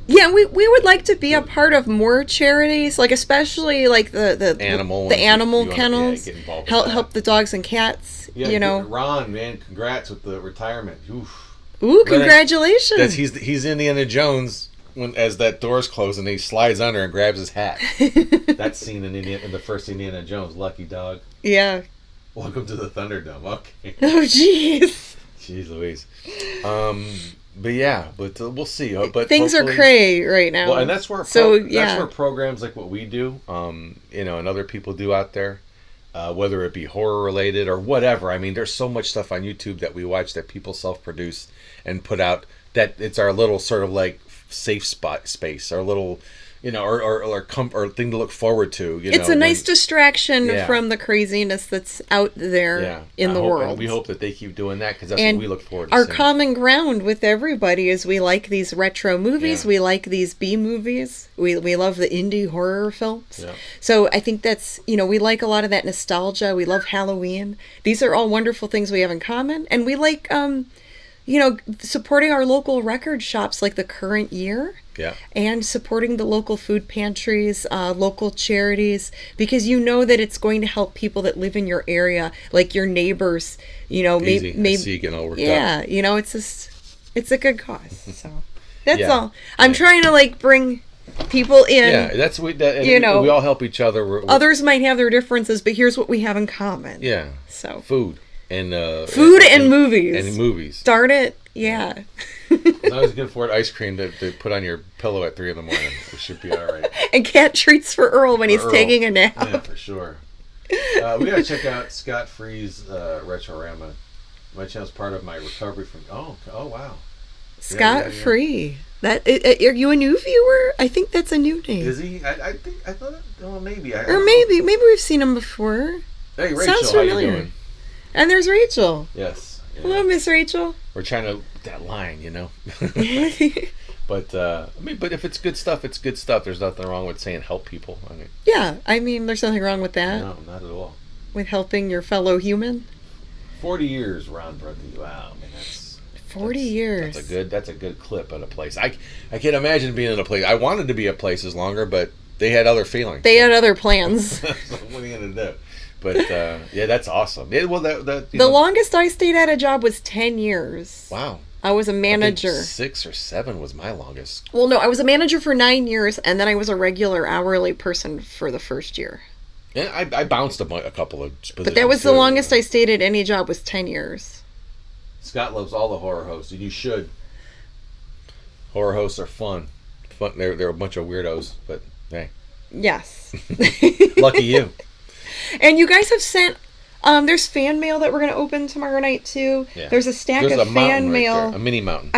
Yeah, we would like to be a part of more charities, like especially like the animal kennels, help the dogs and cats. Yeah, Ron, man, congrats with the retirement. Oof. Ooh, congratulations! He's Indiana Jones as that door's closed and he slides under and grabs his hat. That scene in the first Indiana Jones, Lucky Dog. Yeah. Welcome to the Thunderdome. Okay. Oh, jeez. Jeez Louise. But we'll see. But things are cray right now. Well, and that's where that's where programs like what we do, and other people do out there, whether it be horror related or whatever. I mean, there's so much stuff on YouTube that we watch that people self-produce and put out. That it's our little sort of like safe space, our little. Or thing to look forward to. It's a nice distraction from the craziness that's out there in the world. And we hope that they keep doing that because that's what we look forward to. Our common ground with everybody is we like these retro movies. Yeah. We like these B movies. We love the indie horror films. Yeah. So I think that's, we like a lot of that nostalgia. We love Halloween. These are all wonderful things we have in common. And we like, supporting our local record shops like the Current Year. Yeah. And supporting the local food pantries, local charities, because that it's going to help people that live in your area, like your neighbors. Maybe you getting all worked up. It's a good cause. So that's all. I'm trying to bring people in. Yeah, that's we all help each other. Others might have their differences, but here's what we have in common. Yeah. So food and movies. And movies. Start it. Yeah. As long as you can afford ice cream to put on your pillow at 3 a.m, we should be all right. And cat treats for Earl when he's taking a nap. Yeah, for sure. We gotta check out Scott Free's Retrorama. My channel's part of my recovery from. Oh wow. Scott Free. That are you a new viewer? I think that's a new name. Is he? I thought. Well, maybe. Maybe we've seen him before. Hey, Rachel, sounds familiar. How you doing? And there's Rachel. Yes. Yeah. Hello, Miss Rachel. We're trying to that line, But but if it's good stuff, it's good stuff. There's nothing wrong with saying help people. There's nothing wrong with that. No, not at all. With helping your fellow human. 40 years, Ron Brody. Wow, man, that's 40 years. That's a good clip at a place. I can't imagine being in a place. I wanted to be at places longer, but they had other feelings. They had other plans. So what are you gonna do? But that's awesome. Yeah, well, the longest I stayed at a job was 10 years. Wow. I was a manager. I think 6 or 7 was my longest. Well, no, I was a manager for 9 years, and then I was a regular hourly person for the first year. Yeah, I bounced a couple of positions. But that was the longest I stayed at any job was 10 years. Scott loves all the horror hosts, and you should. Horror hosts are fun. They're a bunch of weirdos, but hey. Yes. Lucky you. And you guys have sent, there's fan mail that we're going to open tomorrow night, too. Yeah. There's a stack of fan mail. A mini mountain.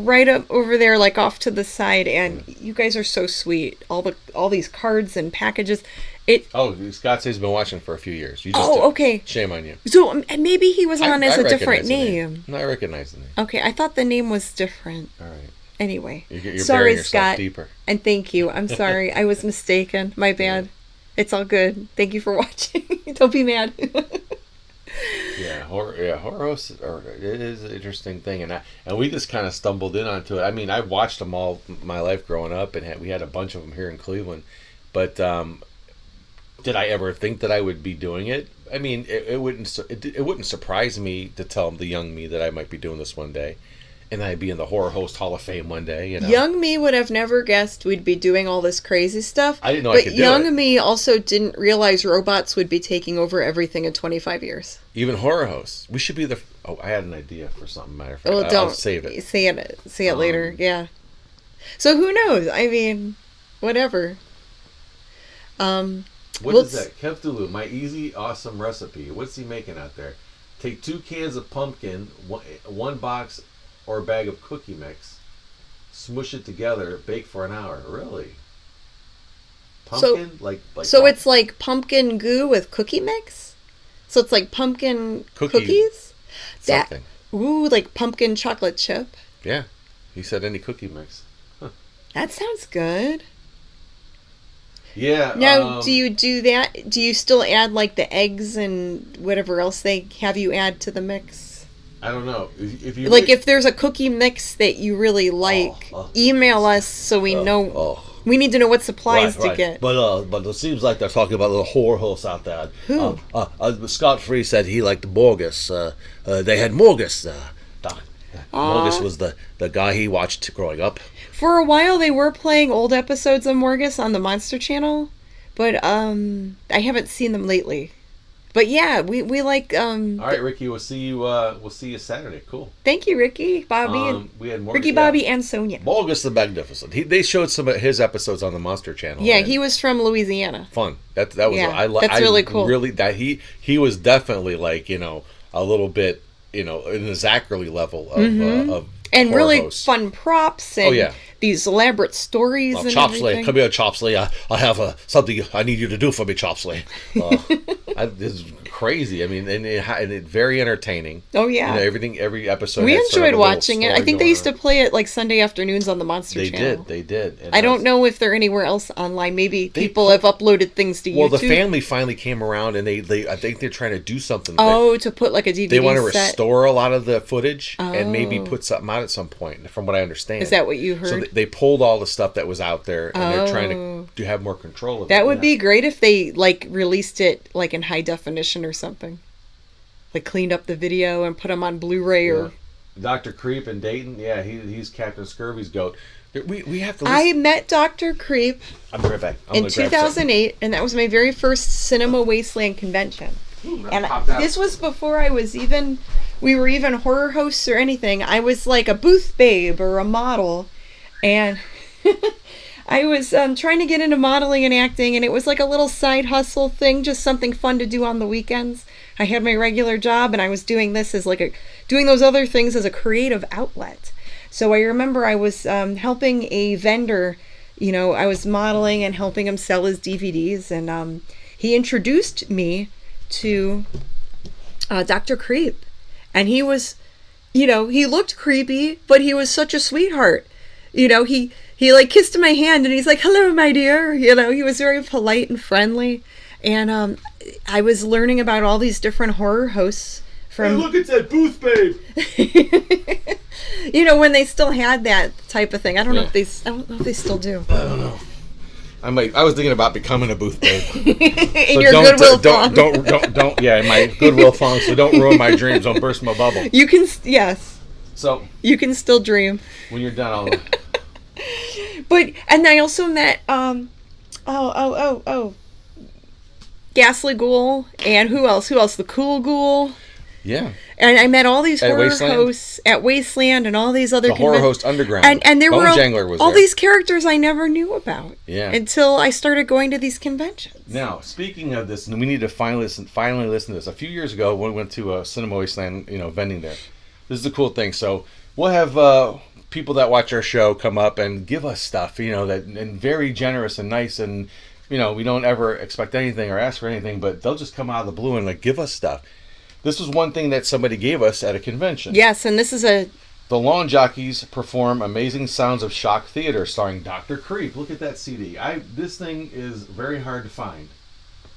Right up over there, off to the side. And you guys are so sweet. All these cards and packages. Scott says he's been watching for a few years. Okay. Shame on you. So maybe he was on as a different name. No, I recognize the name. Okay, I thought the name was different. All right. Anyway. You're sorry, Scott. Scott. Deeper. And thank you. I'm sorry. I was mistaken. My bad. Yeah. It's all good. Thank you for watching. Don't be mad. Horror hosts it is an interesting thing, and we just kind of stumbled in onto it. I mean, I've watched them all my life growing up, and we had a bunch of them here in Cleveland. But did I ever think that I would be doing it? I mean, it wouldn't surprise me to tell the young me that I might be doing this one day. And I'd be in the Horror Host Hall of Fame one day, Young me would have never guessed we'd be doing all this crazy stuff. I didn't know I could do it. But young me also didn't realize robots would be taking over everything in 25 years. Even horror hosts. We should be the... Oh, I had an idea for something, matter of fact. Well, don't. I'll save it. Say it later, yeah. So who knows? I mean, whatever. What is that? Kev Dulu, my easy, awesome recipe. What's he making out there? Take 2 cans of pumpkin, one box... or a bag of cookie mix, smush it together, bake for an hour. Really? Pumpkin? So it's like pumpkin goo with cookie mix? So it's like pumpkin cookies? Something. Like pumpkin chocolate chip? Yeah. He said any cookie mix. Huh. That sounds good. Yeah. Now, do you do that? Do you still add like the eggs and whatever else they have you add to the mix? I don't know. If you Like if there's a cookie mix that you really like, email us so we know. We need to know what supplies to get. But it seems like they're talking about little whorehouse out there. Who? Scott Free said he liked Morgus. They had Morgus. Morgus was the guy he watched growing up. For a while, they were playing old episodes of Morgus on the Monster Channel, but I haven't seen them lately. But yeah, we like. All right, Ricky, we'll see you Saturday. Cool. Thank you, Ricky, Bobby, and we had Ricky, Bobby, and Sonia. Morgus the Magnificent. They showed some of his episodes on the Monster Channel. Yeah, he was from Louisiana. Fun. That was. Yeah, that's really cool. Really, that he was definitely like a little bit in the Zachary level of and really hosts. Fun props and these elaborate stories and Chopsley, everything. come here, Chopsley. I have something I need you to do for me, Chopsley. It's crazy. I mean, and it's very entertaining. Oh yeah, every episode. We had sort of enjoyed a little watching it. I story think they going used on. to play it like Sunday afternoons on the Monster Channel. They did. And I don't know if they're anywhere else online. Maybe people have uploaded things to YouTube. Well, the family finally came around, and they I think they're trying to do something. To put like a DVD. They want to set. restore a lot of the footage and maybe put something out at some point, from what I understand. Is that what you heard? So they pulled all the stuff that was out there, and they're trying to have more control of it. That would be great if they like released it like in high definition or something. Like cleaned up the video and put them on Blu-ray or. Dr. Creep in Dayton. Yeah, he's Captain Scurvy's goat. We have to. I met Dr. Creep. I'll be right back. In 2008, and that was my very first Cinema Wasteland convention. And this was before we were even horror hosts or anything. I was like a booth babe or a model, and I was trying to get into modeling and acting, and it was like a little side hustle thing, just something fun to do on the weekends. I had my regular job, and I was doing this as doing those other things as a creative outlet. So I remember I was helping a vendor. I was modeling and helping him sell his DVDs, and he introduced me to Dr. Creep. And he was, he looked creepy, but he was such a sweetheart. He like kissed my hand and he's like, "Hello, my dear." He was very polite and friendly. And I was learning about all these different horror hosts from. Hey, look, it's that booth babe. When they still had that type of thing. I don't know if they still do. I don't know. I was thinking about becoming a booth babe. In your Goodwill Fong. Don't. Yeah, in my Goodwill Fong. So don't ruin my dreams. Don't burst my bubble. You can, yes. So you can still dream. When you're done, and I also met Ghastly Ghoul, and who else? The Cool Ghoul. Yeah. And I met all these horror hosts at Wasteland and all these other horror host underground. And there Bone were Jangler all these characters I never knew about. Yeah. Until I started going to these conventions. Now, speaking of this, and we need to finally listen to this. A few years ago, when we went to a Cinema Wasteland, vending there. This is the cool thing. So we'll have people that watch our show come up and give us stuff, and very generous and nice, and we don't ever expect anything or ask for anything, but they'll just come out of the blue and like give us stuff. This was one thing that somebody gave us at a convention. Yes, and this is The Lawn Jockeys perform Amazing Sounds of Shock Theater starring Dr. Creep. Look at that CD. This thing is very hard to find,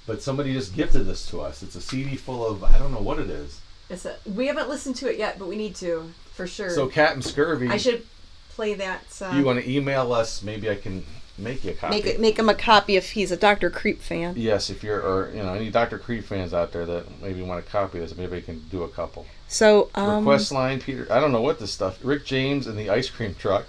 but somebody just gifted this to us. It's a CD full of, I don't know what it is. We haven't listened to it yet, but we need to, for sure. So Captain Scurvy. I should play that. You want to email us? Maybe I can make you a copy. Make him a copy if he's a Dr. Creep fan. Yes, if you're, any Dr. Creep fans out there that maybe want to copy this, maybe I can do a couple. So, request line, Peter. I don't know what this stuff. Rick James and the Ice Cream Truck.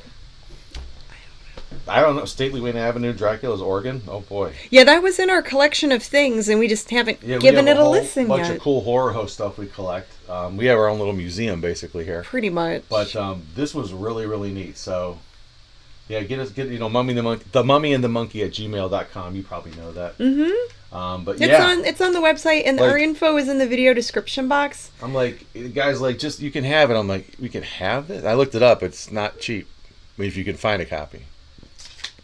I don't know. Stately Wayne Avenue, Dracula's Organ. Oh boy. Yeah, that was in our collection of things, and we just haven't given it a listen yet. A bunch of cool horror host stuff we collect. We have our own little museum basically here. Pretty much. But this was really, really neat. So. Yeah, Mummy the Monkey, themummyandthemonkey at gmail.com. You probably know that. Mm-hmm. But it's on the website, and our info is in the video description box. I'm like, guys, just you can have it. I'm like, we can have it. I looked it up. It's not cheap. If you can find a copy.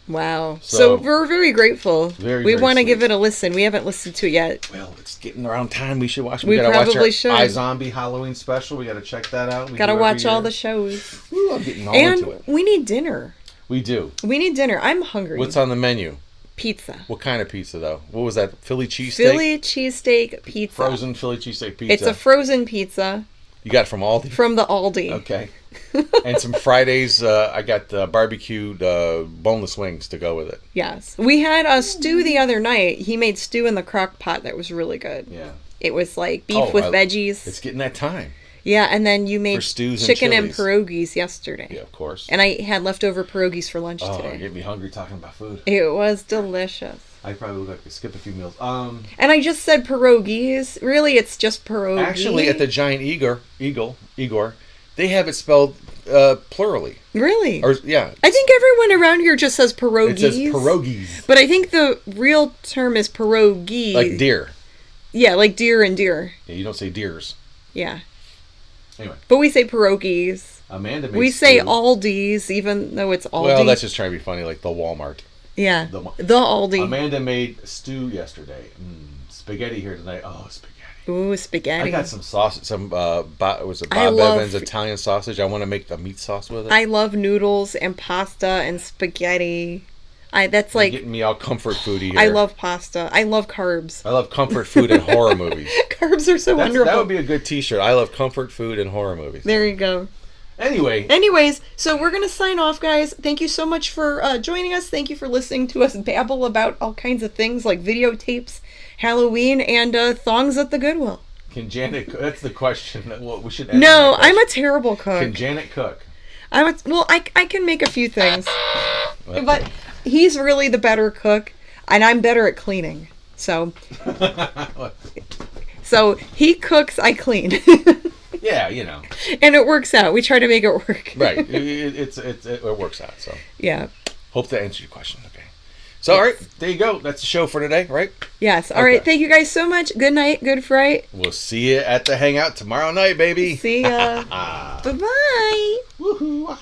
Wow. So we're very grateful. We want to give it a listen. We haven't listened to it yet. Well, it's getting around time. We should watch. We gotta probably watch should. iZombie Halloween special. We got to check that out. Got to watch all the shows. Ooh, I'm getting all into it. We need dinner. We do. We need dinner. I'm hungry. What's on the menu? Pizza. What kind of pizza though? What was that? Philly cheesesteak? Philly cheesesteak pizza. Frozen Philly cheesesteak pizza. It's a frozen pizza. You got it from Aldi? From the Aldi. Okay. And some Fridays, I got barbecued boneless wings to go with it. Yes. We had a stew the other night. He made stew in the crock pot that was really good. Yeah. It was like beef with veggies. It's getting that time. Yeah, and then you made chicken and pierogies yesterday. Yeah, of course. And I had leftover pierogies for lunch today. Oh, you get me hungry talking about food. It was delicious. I probably look like I skip a few meals. And I just said pierogies. Really, it's just pierogi. Actually, at the Giant Igor, they have it spelled plurally. Really? Or yeah. I think everyone around here just says pierogies. It says pierogies. But I think the real term is pierogi. Like deer. Yeah, like deer and deer. Yeah, you don't say deers. Yeah. Anyway. But we say pierogies. Amanda made We say stew. Aldi's, even though it's Aldi. Well, that's just trying to be funny, like the Walmart. Yeah. The Aldi. Amanda made stew yesterday. Spaghetti here tonight. Oh, spaghetti. Ooh, spaghetti. I got some sausage, was it I Bob love- Evans Italian sausage. I want to make the meat sauce with it. I love noodles and pasta and spaghetti. That's You're like, getting me all comfort foody here. I love pasta. I love carbs. I love comfort food and horror movies. Carbs are so wonderful. That would be a good T-shirt. I love comfort food and horror movies. There you go. Anyway. Anyways, so we're going to sign off, guys. Thank you so much for joining us. Thank you for listening to us babble about all kinds of things like videotapes, Halloween, and thongs at the Goodwill. Can Janet? That's the question. Well, we should. No, I'm a terrible cook. Can Janet cook? I can make a few things, but he's really the better cook, and I'm better at cleaning. So he cooks, I clean. Yeah, you know. And it works out. We try to make it work. Right. It works out. So yeah. Hope that answered your question. Okay. So all right, there you go. That's the show for today, right? Yes. All right. Thank you guys so much. Good night. Good fright. We'll see you at the Hangout tomorrow night, baby. See ya. Bye-bye. woohoo!